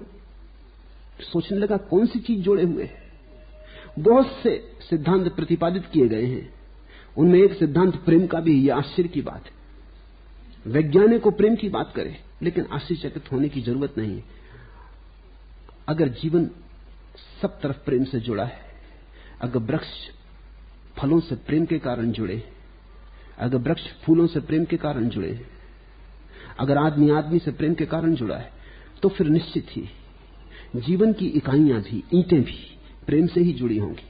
सोचने लगा कौन सी चीज जोड़े हुए है। बहुत से सिद्धांत प्रतिपादित किए गए हैं, उनमें एक सिद्धांत प्रेम का भी। यह आश्चर्य की बात है, वैज्ञानिक को प्रेम की बात करे, लेकिन आश्चर्यचकित होने की जरूरत नहीं है। अगर जीवन सब तरफ प्रेम से जुड़ा है, अगर वृक्ष फलों से प्रेम के कारण जुड़े, अगर वृक्ष फूलों से प्रेम के कारण जुड़े, अगर आदमी आदमी से प्रेम के कारण जुड़ा है, तो फिर निश्चित ही जीवन की इकाइयां भी, ईंटें भी प्रेम से ही जुड़ी होंगी।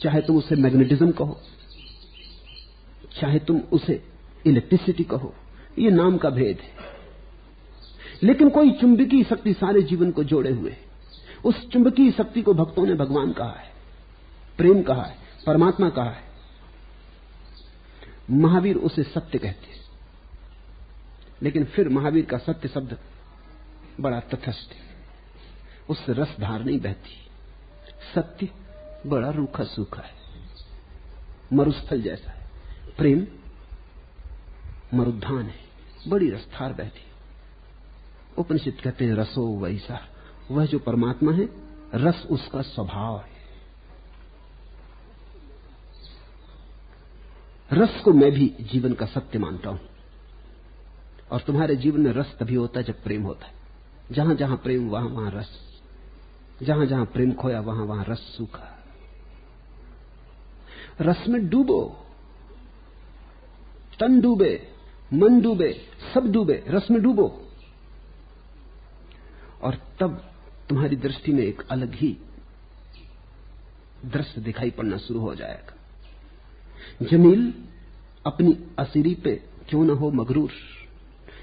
चाहे तुम उसे मैग्नेटिज्म कहो, चाहे तुम उसे इलेक्ट्रिसिटी कहो, ये नाम का भेद है, लेकिन कोई चुंबकीय शक्ति सारे जीवन को जोड़े हुए। उस चुंबकीय शक्ति को भक्तों ने भगवान कहा है, प्रेम कहा है, परमात्मा कहा है। महावीर उसे सत्य कहते हैं, लेकिन फिर महावीर का सत्य शब्द बड़ा तटस्थ है, उससे रसधार नहीं बहती। सत्य बड़ा रूखा सूखा है, मरुस्थल जैसा है। प्रेम मरुद्धान है, बड़ी रसधार बहती। उपनिषद कहते हैं रसो वैसा, वह जो परमात्मा है, रस उसका स्वभाव है। रस को मैं भी जीवन का सत्य मानता हूं, और तुम्हारे जीवन में रस तभी होता है जब प्रेम होता है। जहां जहां प्रेम वहां वहां रस, जहां जहां प्रेम खोया वहां वहां रस सूखा। रस में डूबो, तन डूबे, मन डूबे, सब डूबे, रस में डूबो, और तब तुम्हारी दृष्टि में एक अलग ही दृश्य दिखाई पड़ना शुरू हो जाएगा। जमील अपनी असीरी पे क्यों न हो मगरूर,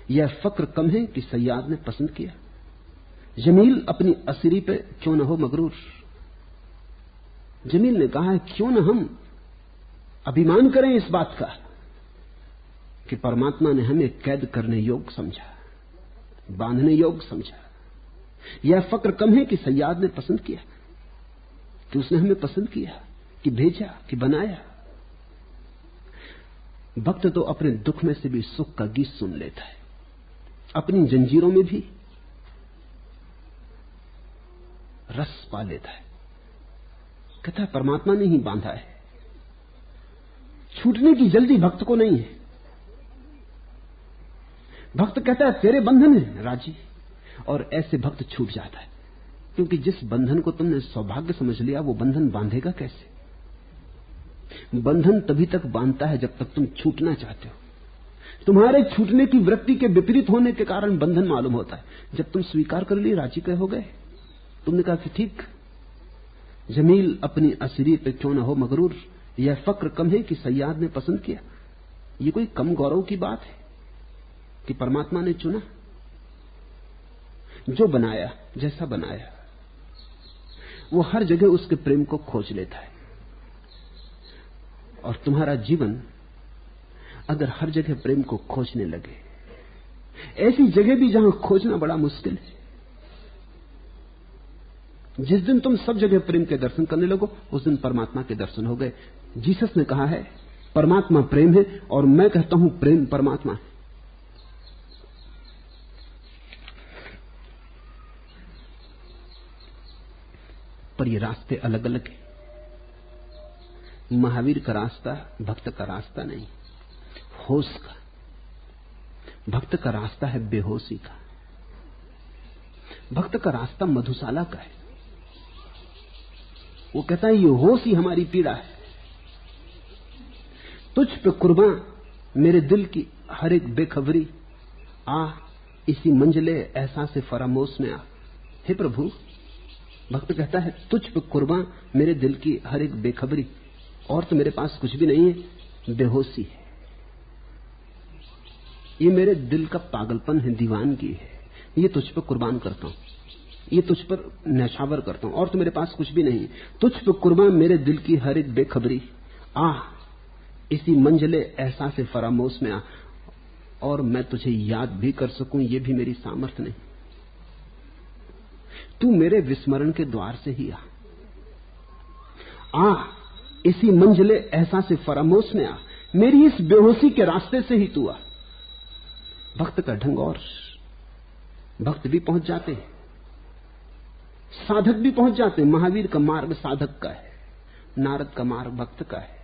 यह फक्र कम है कि सयाद ने पसंद किया। जमील अपनी असीरी पे क्यों न हो मगरूर। जमील ने कहा है क्यों न हम अभिमान करें इस बात का कि परमात्मा ने हमें कैद करने योग्य समझा, बांधने योग्य समझा। यह फक्र कम है कि सयाद ने पसंद किया, कि उसने हमें पसंद किया, कि भेजा, कि बनाया। भक्त तो अपने दुख में से भी सुख का गीत सुन लेता है, अपनी जंजीरों में भी रस पा लेता है। कहता है परमात्मा ने ही बांधा है, छूटने की जल्दी भक्त को नहीं है। भक्त कहता है तेरे बंधन है राजी, और ऐसे भक्त छूट जाता है, क्योंकि जिस बंधन को तुमने सौभाग्य समझ लिया वो बंधन बांधेगा कैसे। बंधन तभी तक बांधता है जब तक तुम छूटना चाहते हो। तुम्हारे छूटने की वृत्ति के विपरीत होने के कारण बंधन मालूम होता है। जब तुम स्वीकार कर लिए, राजी कह हो गए, तुमने कहा कि ठीक, जमील अपनी असीरी पे क्यों न हो मगरूर, यह फक्र कम है कि सयाद ने पसंद किया। ये कोई कम गौरव की बात है कि परमात्मा ने चुना, जो बनाया, जैसा बनाया, वो हर जगह उसके प्रेम को खोज लेता है। और तुम्हारा जीवन अगर हर जगह प्रेम को खोजने लगे, ऐसी जगह भी जहां खोजना बड़ा मुश्किल है, जिस दिन तुम सब जगह प्रेम के दर्शन करने लगो, उस दिन परमात्मा के दर्शन हो गए। जीसस ने कहा है परमात्मा प्रेम है, और मैं कहता हूं प्रेम परमात्मा है। पर ये रास्ते अलग अलग हैं। महावीर का रास्ता भक्त का रास्ता नहीं, होश का। भक्त का रास्ता है बेहोशी का। भक्त का रास्ता मधुशाला का है। वो कहता है ये होश ही हमारी पीड़ा है। तुझ पे कुर्बान मेरे दिल की हर एक बेखबरी, आ इसी मंजिले एहसास फरामोश में आ। हे प्रभु, भक्त कहता है तुझ पे कुर्बान मेरे दिल की हर एक बेखबरी, और तो मेरे पास कुछ भी नहीं है, बेहोशी है। ये मेरे दिल का पागलपन है, दीवानगी है, ये तुझ पे कुर्बान करता हूं, ये तुझ पर न्यौछावर करता हूं, और तो मेरे पास कुछ भी नहीं। तुझ पे कुर्बान मेरे दिल की हर एक बेखबरी, आ इसी मंजिले एहसास फरामोश में आ। और मैं तुझे याद भी कर सकूं, ये भी मेरी सामर्थ्य नहीं। तू मेरे विस्मरण के द्वार से ही आ, इसी मंजिले एहसास फरामोश में आ, मेरी इस बेहोशी के रास्ते से ही तू आ। भक्त का ढंग और भक्त भी पहुंच जाते हैं, साधक भी पहुंच जाते हैं। महावीर का मार्ग साधक का है, नारद का मार्ग भक्त का है।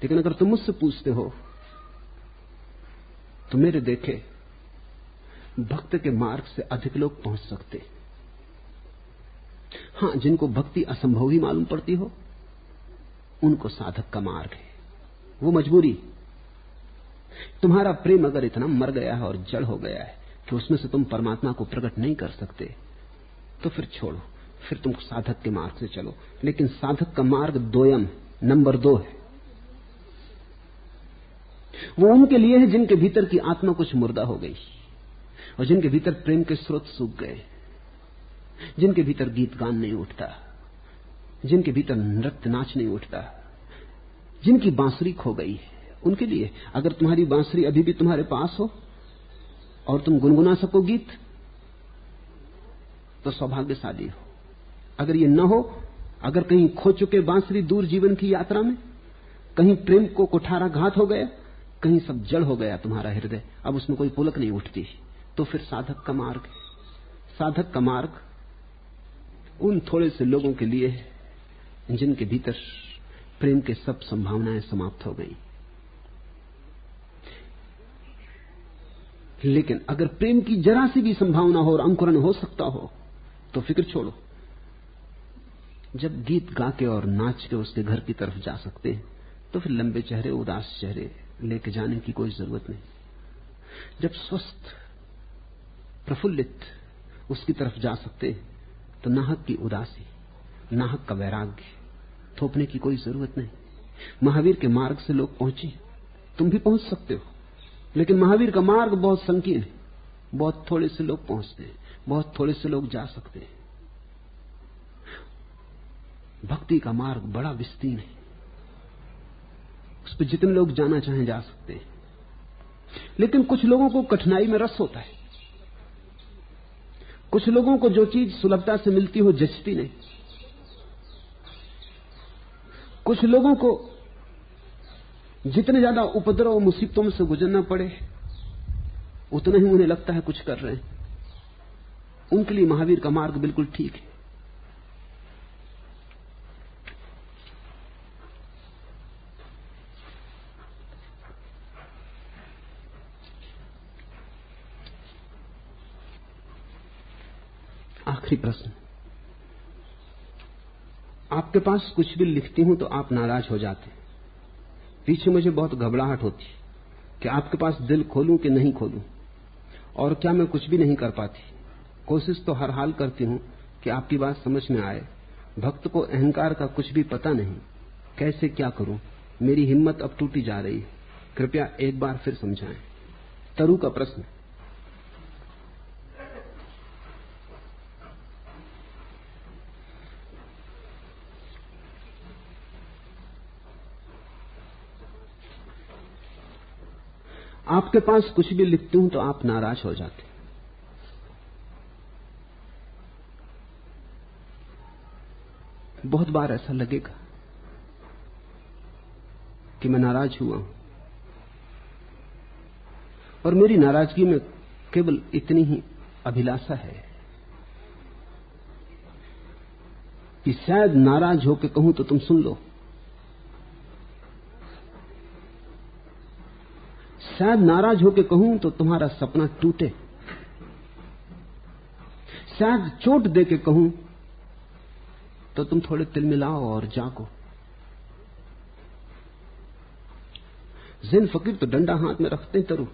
लेकिन अगर तुम मुझसे पूछते हो तो मेरे देखे भक्त के मार्ग से अधिक लोग पहुंच सकते हैं। हां, जिनको भक्ति असंभव ही मालूम पड़ती हो उनको साधक का मार्ग है, वो मजबूरी। तुम्हारा प्रेम अगर इतना मर गया है और जड़ हो गया है कि उसमें से तुम परमात्मा को प्रकट नहीं कर सकते, तो फिर छोड़ो, फिर तुम साधक के मार्ग से चलो। लेकिन साधक का मार्ग दोयम, नंबर 2 है। वो उनके लिए है जिनके भीतर की आत्मा कुछ मुर्दा हो गई और जिनके भीतर प्रेम के स्रोत सूख गए, जिनके भीतर गीत गान नहीं उठता, जिनके भीतर नृत्य नाच नहीं उठता, जिनकी बांसुरी खो गई है, उनके लिए। अगर तुम्हारी बांसुरी अभी भी तुम्हारे पास हो और तुम गुनगुना सको गीत, तो सौभाग्यशाली हो। अगर ये न हो, अगर कहीं खो चुके बांसुरी दूर जीवन की यात्रा में, कहीं प्रेम को कुठारा घात हो गया, कहीं सब जड़ हो गया तुम्हारा हृदय, अब उसमें कोई पुलक नहीं उठती, तो फिर साधक का मार्ग है। साधक का मार्ग उन थोड़े से लोगों के लिए है जिनके भीतर प्रेम के सब संभावनाएं समाप्त हो गई। लेकिन अगर प्रेम की जरा सी भी संभावना हो और अंकुरण हो सकता हो तो फिक्र छोड़ो। जब गीत गा के और नाच के उसके घर की तरफ जा सकते हैं तो फिर लंबे चेहरे, उदास चेहरे लेके जाने की कोई जरूरत नहीं। जब स्वस्थ प्रफुल्लित उसकी तरफ जा सकते हैं तो नाहक की उदासी, नाहक का वैराग्य थोपने की कोई जरूरत नहीं। महावीर के मार्ग से लोग पहुंचे, तुम भी पहुंच सकते हो, लेकिन महावीर का मार्ग बहुत संकीर्ण है। बहुत थोड़े से लोग पहुंचते हैं, बहुत थोड़े से लोग जा सकते हैं। भक्ति का मार्ग बड़ा विस्तीर्ण है, उस पर जितने लोग जाना चाहें जा सकते हैं। लेकिन कुछ लोगों को कठिनाई में रस होता है, कुछ लोगों को जो चीज सुलभता से मिलती हो जचती नहीं, कुछ लोगों को जितने ज्यादा उपद्रव मुसीबतों से गुजरना पड़े उतना ही उन्हें लगता है कुछ कर रहे हैं। उनके लिए महावीर का मार्ग बिल्कुल ठीक है। आखिरी प्रश्न, आपके पास कुछ भी लिखती हूं तो आप नाराज हो जाते। पीछे मुझे बहुत घबराहट होती कि आपके पास दिल खोलूं कि नहीं खोलूं, और क्या मैं कुछ भी नहीं कर पाती। कोशिश तो हर हाल करती हूं कि आपकी बात समझ में आए। भक्त को अहंकार का कुछ भी पता नहीं, कैसे क्या करूं, मेरी हिम्मत अब टूटी जा रही है, कृपया एक बार फिर समझाएं। तरु का प्रश्न, आपके पास कुछ भी लिखती हूं तो आप नाराज हो जाते। बहुत बार ऐसा लगेगा कि मैं नाराज हुआ हूं, और मेरी नाराजगी में केवल इतनी ही अभिलाषा है कि शायद नाराज होकर कहूं तो तुम सुन लो, शायद नाराज होकर कहूं तो तुम्हारा सपना टूटे, शायद चोट देके कहूं तो तुम थोड़े तिलमिलाओ और जागो। ज़ैन फकीर तो डंडा हाथ में रखते तरु,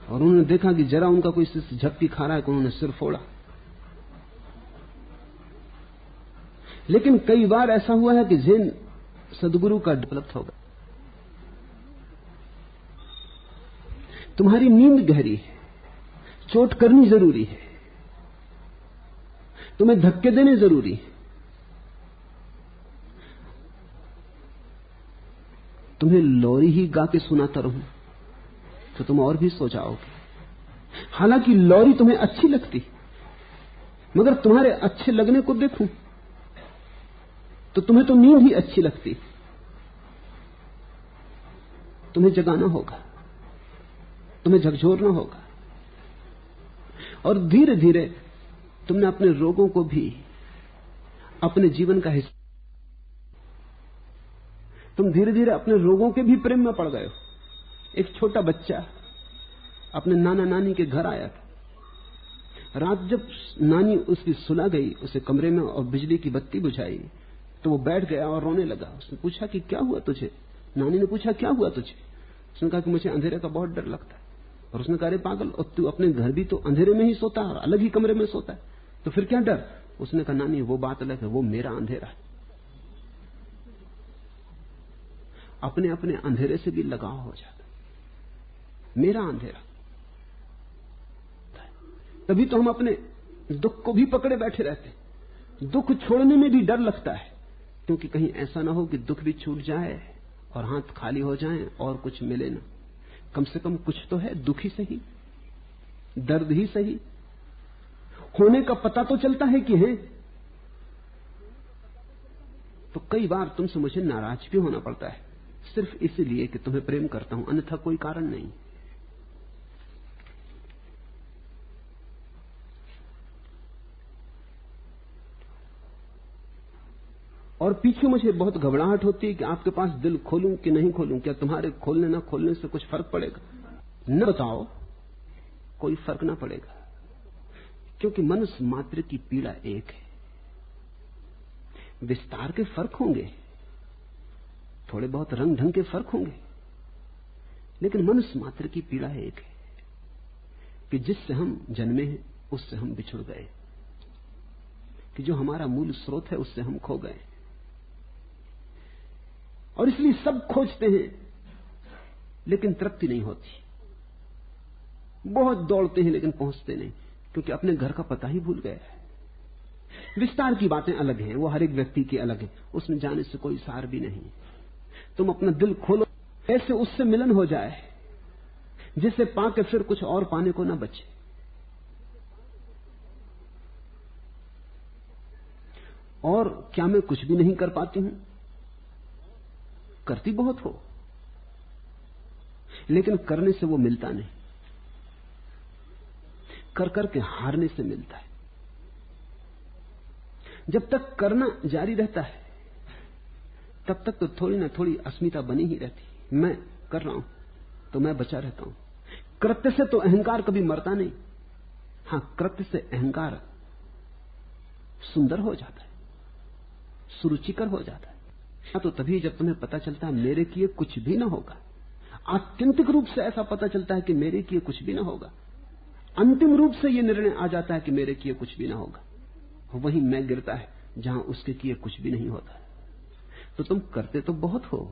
और उन्होंने देखा कि जरा उनका कोई शिष्य झपकी खा रहा है, उन्होंने सिर फोड़ा। लेकिन कई बार ऐसा हुआ है कि ज़ैन सदगुरु का डेवलप होगा। तुम्हारी नींद गहरी है, चोट करनी जरूरी है, तुम्हें धक्के देने जरूरी है। तुम्हें लोरी ही गा के सुनाता रहूं तो तुम और भी सो जाओगे। हालांकि लोरी तुम्हें अच्छी लगती, मगर तुम्हारे अच्छे लगने को देखूं तो तुम्हें तो नींद ही अच्छी लगती। तुम्हें जगाना होगा, तुम्हें झकझोरना होगा। और धीरे धीरे तुमने अपने रोगों को भी अपने जीवन का हिस्सा, तुम धीरे धीरे अपने रोगों के भी प्रेम में पड़ गए हो। एक छोटा बच्चा अपने नाना नानी के घर आया था। रात जब नानी उसकी सुला गई उसे कमरे में और बिजली की बत्ती बुझाई तो वो बैठ गया और रोने लगा। उसने पूछा कि क्या हुआ तुझे? नानी ने पूछा क्या हुआ तुझे? उसने कहा कि मुझे अंधेरे का बहुत डर लगता है। और उसने कहा अरे पागल, और तू अपने घर भी तो अंधेरे में ही सोता है और अलग ही कमरे में सोता है, तो फिर क्या डर? उसने कहा नानी वो बात अलग है, वो मेरा अंधेरा है। अपने अपने अंधेरे से भी लगाव हो जाता, मेरा अंधेरा। तभी तो हम अपने दुख को भी पकड़े बैठे रहते। दुख छोड़ने में भी डर लगता है, क्योंकि कहीं ऐसा ना हो कि दुख भी छूट जाए और हाथ खाली हो जाएं और कुछ मिले ना। कम से कम कुछ तो है, दुख ही सही, दर्द ही सही, होने का पता तो चलता है कि है। तो कई बार तुमसे मुझे नाराज भी होना पड़ता है, सिर्फ इसीलिए कि तुम्हें प्रेम करता हूं, अन्यथा कोई कारण नहीं। और पीछे मुझे बहुत घबराहट होती है कि आपके पास दिल खोलूं कि नहीं खोलूं, क्या तुम्हारे खोलने ना खोलने से कुछ फर्क पड़ेगा? न बताओ, कोई फर्क ना पड़ेगा, क्योंकि मनुष्य मात्र की पीड़ा एक है। विस्तार के फर्क होंगे, थोड़े बहुत रंग ढंग के फर्क होंगे, लेकिन मनुष्य मात्र की पीड़ा एक है कि जिससे हम जन्मे हैं उससे हम बिछुड़ गए, कि जो हमारा मूल स्रोत है उससे हम खो गए। और इसलिए सब खोजते हैं लेकिन तृप्ति नहीं होती, बहुत दौड़ते हैं लेकिन पहुंचते नहीं, क्योंकि अपने घर का पता ही भूल गए हैं। विस्तार की बातें अलग हैं, वो हर एक व्यक्ति की अलग है, उसमें जाने से कोई सार भी नहीं। तुम अपना दिल खोलो, ऐसे उससे मिलन हो जाए जिसे पाके फिर कुछ और पाने को ना बचे। और क्या मैं कुछ भी नहीं कर पाती हूं? करती बहुत हो, लेकिन करने से वो मिलता नहीं, कर करके हारने से मिलता है। जब तक करना जारी रहता है तब तक तो थोड़ी ना थोड़ी अस्मिता बनी ही रहती। मैं कर रहा हूं तो मैं बचा रहता हूं। कृत्य से तो अहंकार कभी मरता नहीं। हां, कृत्य से अहंकार सुंदर हो जाता है, सुरुचिकर हो जाता है। तो तभी जब तुम्हें पता चलता है मेरे किए कुछ भी ना होगा। आत्यंतिक रूप से ऐसा पता चलता है कि मेरे किए कुछ भी ना होगा। अंतिम रूप से यह निर्णय आ जाता है कि मेरे किए कुछ भी ना होगा। वहीं मैं गिरता है जहां उसके किए कुछ भी नहीं होता। तो तुम करते तो बहुत हो,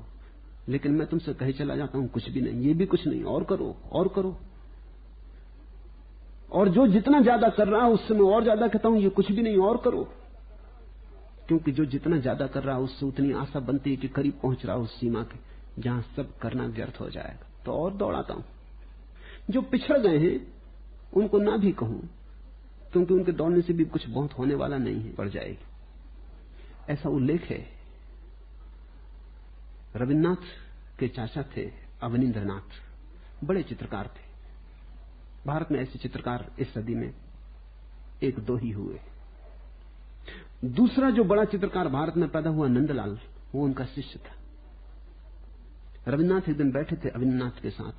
लेकिन मैं तुमसे कहे चला जाता हूं कुछ भी नहीं, ये भी कुछ नहीं, और करो और करो। और जो जितना ज्यादा कर रहा है उससे मैं और ज्यादा कहता हूं ये कुछ भी नहीं, और करो। क्योंकि जो जितना ज्यादा कर रहा है उससे उतनी आशा बनती है कि करीब पहुंच रहा है उस सीमा के जहां सब करना व्यर्थ हो जाएगा, तो और दौड़ाता हूं। जो पिछड़ गए हैं उनको ना भी कहूं, क्योंकि उनके दौड़ने से भी कुछ बहुत होने वाला नहीं है, पड़ जाएगी। ऐसा उल्लेख है, रविन्द्रनाथ के चाचा थे अवनींद्रनाथ, बड़े चित्रकार थे। भारत में ऐसे चित्रकार इस सदी में एक दो ही हुए। दूसरा जो बड़ा चित्रकार भारत में पैदा हुआ, नंदलाल, वो उनका शिष्य था। रविन्द्रनाथ एक दिन बैठे थे अवनींद्रनाथ के साथ,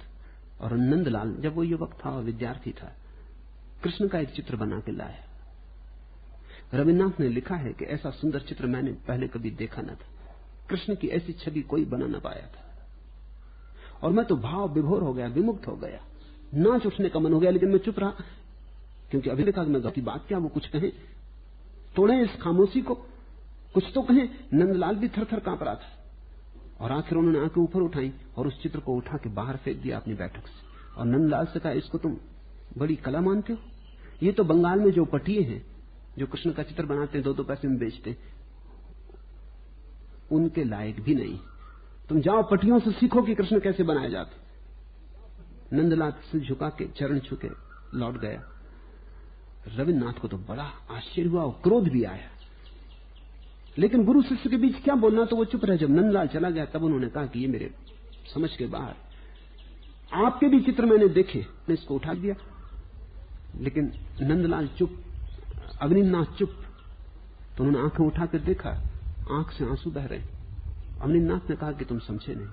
और नंदलाल जब वो युवक था और विद्यार्थी था, कृष्ण का एक चित्र बना के लाया। रविन्द्रनाथ ने लिखा है कि ऐसा सुंदर चित्र मैंने पहले कभी देखा न था। कृष्ण की ऐसी छवि कोई बना न पाया था। और मैं तो भाव विभोर हो गया, विमुक्त हो गया, नाच उठने का मन हो गया, लेकिन मैं चुप रहा, क्योंकि अभी देखा मैं की बात क्या, वो कुछ कहें, तोड़े इस खामोशी को, कुछ तो कहें। नंदलाल भी थर थर कांप रहा था, और आखिर उन्होंने आंखें ऊपर उठाई और उस चित्र को उठा के बाहर फेंक दिया अपनी बैठक से। और नंदलाल से कहा, इसको तुम बड़ी कला मानते हो? ये तो बंगाल में जो पटिए हैं, जो कृष्ण का चित्र बनाते हैं, 2-2 पैसे में बेचते, उनके लायक भी नहीं। तुम जाओ पटियों से सीखो कि कृष्ण कैसे बनाए जाते। नंदलाल सिर झुका के चरण छुके लौट गया। रविन्द्रनाथ को तो बड़ा आश्चर्य हुआ और क्रोध भी आया, लेकिन गुरु शिष्य के बीच क्या बोलना, तो वो चुप रहे। जब नंदलाल चला गया तब उन्होंने कहा कि ये मेरे समझ के बाहर, आपके भी चित्र मैंने देखे, मैं इसको उठा दिया। लेकिन नंदलाल चुप, अवनीनाथ चुप। तो उन्होंने आंखें उठाकर देखा, आंख से आंसू बह रहे। अवनीनाथ ने कहा कि तुम समझे नहीं,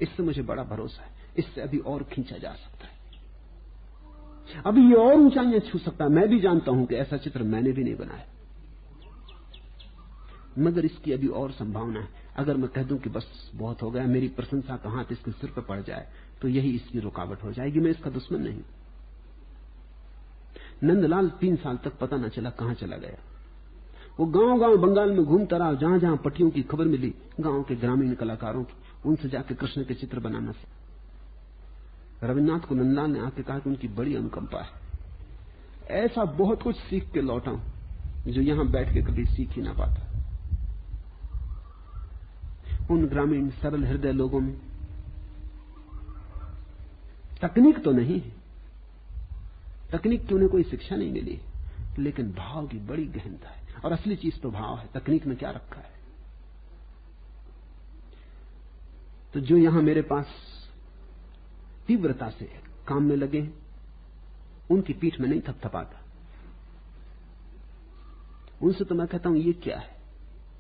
इससे मुझे बड़ा भरोसा है, इससे अभी और खींचा जा सकता है, अभी ये और ऊंचाइयां छू सकता है। मैं भी जानता हूं कि ऐसा चित्र मैंने भी नहीं बनाया, मगर इसकी अभी और संभावना है। अगर मैं कह दूं कि बस बहुत हो गया, मेरी प्रशंसा का हाथ इसके सिर पर पड़ जाए, तो यही इसकी रुकावट हो जाएगी। मैं इसका दुश्मन नहीं। नंदलाल 3 साल तक पता न चला कहां चला गया। वो गांव गांव बंगाल में घूमता रहा, जहां जहां पटियों की खबर मिली, गांव के ग्रामीण कलाकारों की, उनसे जाके कृष्ण के चित्र बनाना सीखा। रविन्द्रनाथ को नंदलाल ने आके कहा कि उनकी बड़ी अनुकंपा है, ऐसा बहुत कुछ सीख के लौटा हूं जो यहां बैठ के कभी सीख ही ना पाता। उन ग्रामीण सरल हृदय लोगों में तकनीक तो नहीं, तकनीक की उन्हें कोई शिक्षा नहीं मिली, लेकिन भाव की बड़ी गहनता है। और असली चीज तो भाव है, तकनीक में क्या रखा है। तो जो यहां मेरे पास तीव्रता से काम में लगे हैं, उनकी पीठ में नहीं थपथपाता। उनसे तो मैं कहता हूं ये क्या है,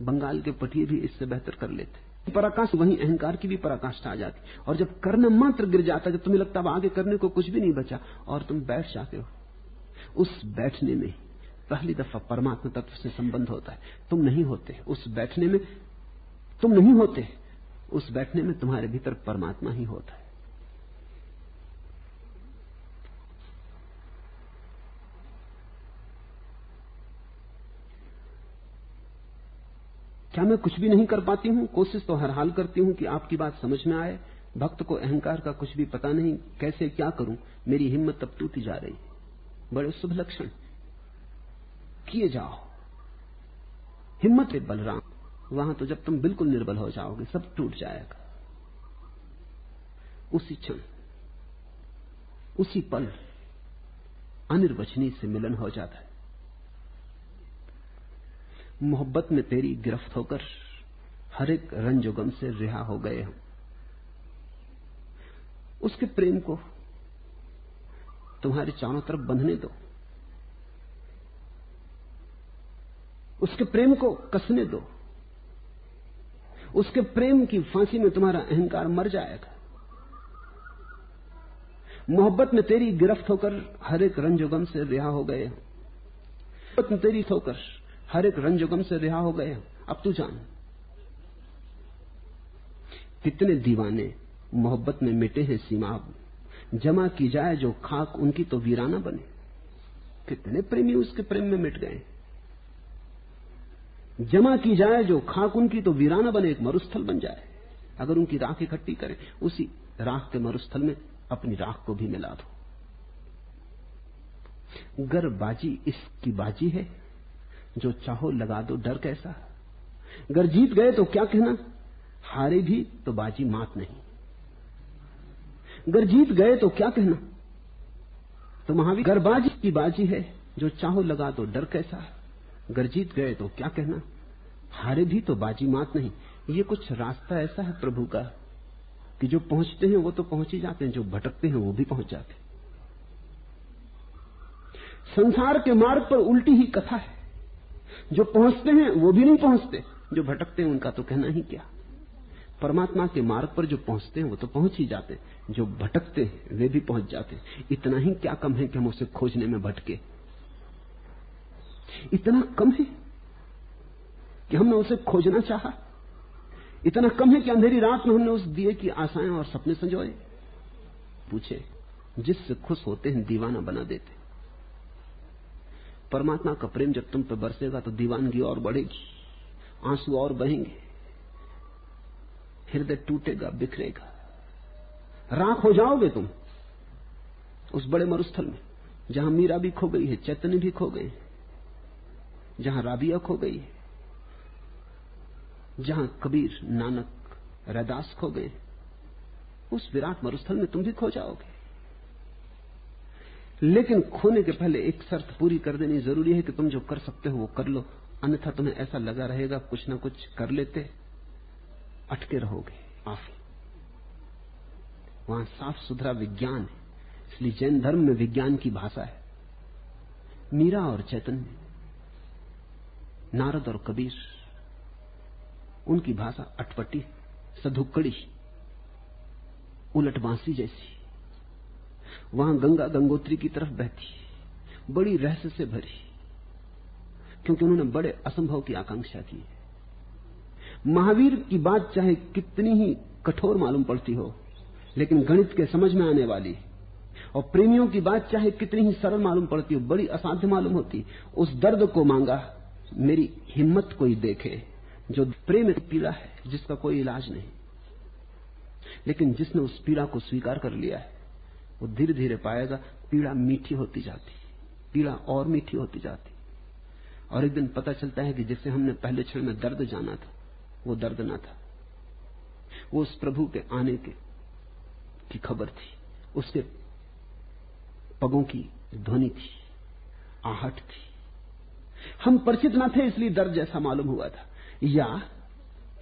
बंगाल के पटिये भी इससे बेहतर कर लेते। पराकाष्ठा, वहीं अहंकार की भी पराकाष्ठा आ जाती। और जब करना मात्र गिर जाता, जब तुम्हें लगता अब आगे करने को कुछ भी नहीं बचा और तुम बैठ जाते हो, उस बैठने में पहली दफा परमात्मा तत्व से संबंध होता है। तुम नहीं होते उस बैठने में, तुम नहीं होते उस बैठने में, तुम्हारे भीतर परमात्मा ही होता है। क्या मैं कुछ भी नहीं कर पाती हूं? कोशिश तो हर हाल करती हूं कि आपकी बात समझ में आए। भक्त को अहंकार का कुछ भी पता नहीं, कैसे क्या करूं, मेरी हिम्मत तब टूटी जा रही। बड़े शुभ लक्षण, किए जाओ हिम्मत है बलराम। वहां तो जब तुम बिल्कुल निर्बल हो जाओगे सब टूट जाएगा। उसी क्षण, उसी पल अनिर्वचनीय से मिलन हो जाता है। मोहब्बत में तेरी गिरफ्त होकर हर एक रंजो गम से रिहा हो गए हम। उसके प्रेम को तुम्हारे चारों तरफ बंधने दो, उसके प्रेम को कसने दो। उसके प्रेम की फांसी में तुम्हारा अहंकार मर जाएगा। मोहब्बत में तेरी गिरफ्त होकर हर एक रंजो गम से रिहा हो गए हम। मोहब्बत में तेरी होकर हर एक रंजो गम से रिहा हो गए हम। अब तू जान, कितने दीवाने मोहब्बत में मिटे हैं सीमाब, जमा की जाए जो खाक उनकी तो वीराना बने। कितने प्रेमी उसके प्रेम में मिट गए। जमा की जाए जो खाक उनकी तो वीराना बने, एक मरुस्थल बन जाए। अगर उनकी राख इकट्ठी करें, उसी राख के मरुस्थल में अपनी राख को भी मिला दो। गर बाजी इसकी बाजी है, जो चाहो लगा दो डर कैसा। गर जीत गए तो क्या कहना, हारे भी तो बाजी मात नहीं। गर जीत गए तो क्या कहना, तो महावीर गर बाजी की बाजी है, जो चाहो लगा दो डर कैसा। गर जीत गए तो क्या कहना, हारे भी तो बाजी मात नहीं। ये कुछ रास्ता ऐसा है प्रभु का कि जो पहुंचते हैं वो तो पहुंच ही जाते हैं, जो भटकते हैं वो भी पहुंच जाते हैं। संसार के मार्ग पर उल्टी ही कथा है। जो पहुंचते हैं वो भी नहीं पहुंचते, जो भटकते हैं उनका तो कहना ही क्या। परमात्मा के मार्ग पर जो पहुंचते हैं वो तो पहुंच ही जाते, जो भटकते हैं वे भी पहुंच जाते। इतना ही क्या कम है कि हम उसे खोजने में भटके। इतना कम है कि हमने उसे खोजना चाहा। इतना कम है कि अंधेरी रात में हमने उस दिए की आशाएं और सपने संजोए। पूछे, जिससे खुश होते हैं दीवाना बना देते। परमात्मा का प्रेम जब तुम पर बरसेगा तो दीवानगी और बढ़ेगी, आंसू और बहेंगे, हृदय टूटेगा, बिखरेगा, राख हो जाओगे तुम उस बड़े मरुस्थल में, जहां मीरा भी खो गई है, चैतन्य भी खो गए, जहां राबिया खो गई है, जहां कबीर, नानक, रैदास खो गए, उस विराट मरुस्थल में तुम भी खो जाओगे। लेकिन खोने के पहले एक शर्त पूरी कर देनी जरूरी है कि तुम जो कर सकते हो वो कर लो, अन्यथा तुम्हें ऐसा लगा रहेगा कुछ ना कुछ कर लेते अटके रहोगे। आप वहां साफ सुथरा विज्ञान है, इसलिए जैन धर्म में विज्ञान की भाषा है। मीरा और चैतन्य, नारद और कबीर, उनकी भाषा अटपटी, सधुक्कड़ी, उलट बांसी जैसी। वहां गंगा गंगोत्री की तरफ बहती, बड़ी रहस्य से भरी, क्योंकि उन्होंने बड़े असंभव की आकांक्षा की है। महावीर की बात चाहे कितनी ही कठोर मालूम पड़ती हो, लेकिन गणित के समझ में आने वाली, और प्रेमियों की बात चाहे कितनी ही सरल मालूम पड़ती हो, बड़ी असाध्य मालूम होती। उस दर्द को मांगा, मेरी हिम्मत कोई देखे, जो प्रेम की पीड़ा है जिसका कोई इलाज नहीं। लेकिन जिसने उस पीड़ा को स्वीकार कर लिया है, वो धीरे धीरे पाएगा पीड़ा मीठी होती जाती, पीड़ा और मीठी होती जाती। और एक दिन पता चलता है कि जिसे हमने पहले क्षण में दर्द जाना था, वो दर्द ना था, वो उस प्रभु के आने की खबर थी, उसके पगों की ध्वनि थी, आहट थी। हम परिचित न थे इसलिए दर्द जैसा मालूम हुआ था, या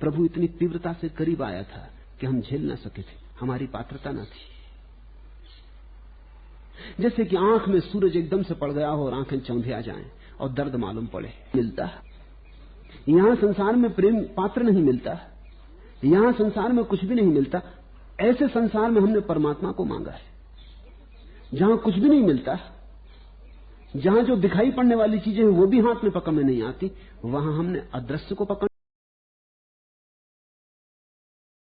प्रभु इतनी तीव्रता से करीब आया था कि हम झेल न सके थे, हमारी पात्रता न थी। जैसे कि आंख में सूरज एकदम से पड़ गया हो और आंखें चौंधिया जाएं और दर्द मालूम पड़े। मिलता यहां संसार में प्रेम पात्र नहीं मिलता, यहां संसार में कुछ भी नहीं मिलता। ऐसे संसार में हमने परमात्मा को मांगा है, जहां कुछ भी नहीं मिलता, जहां जो दिखाई पड़ने वाली चीजें हैं वो भी हाथ में पकड़ में नहीं आती, वहां हमने अदृश्य को पकड़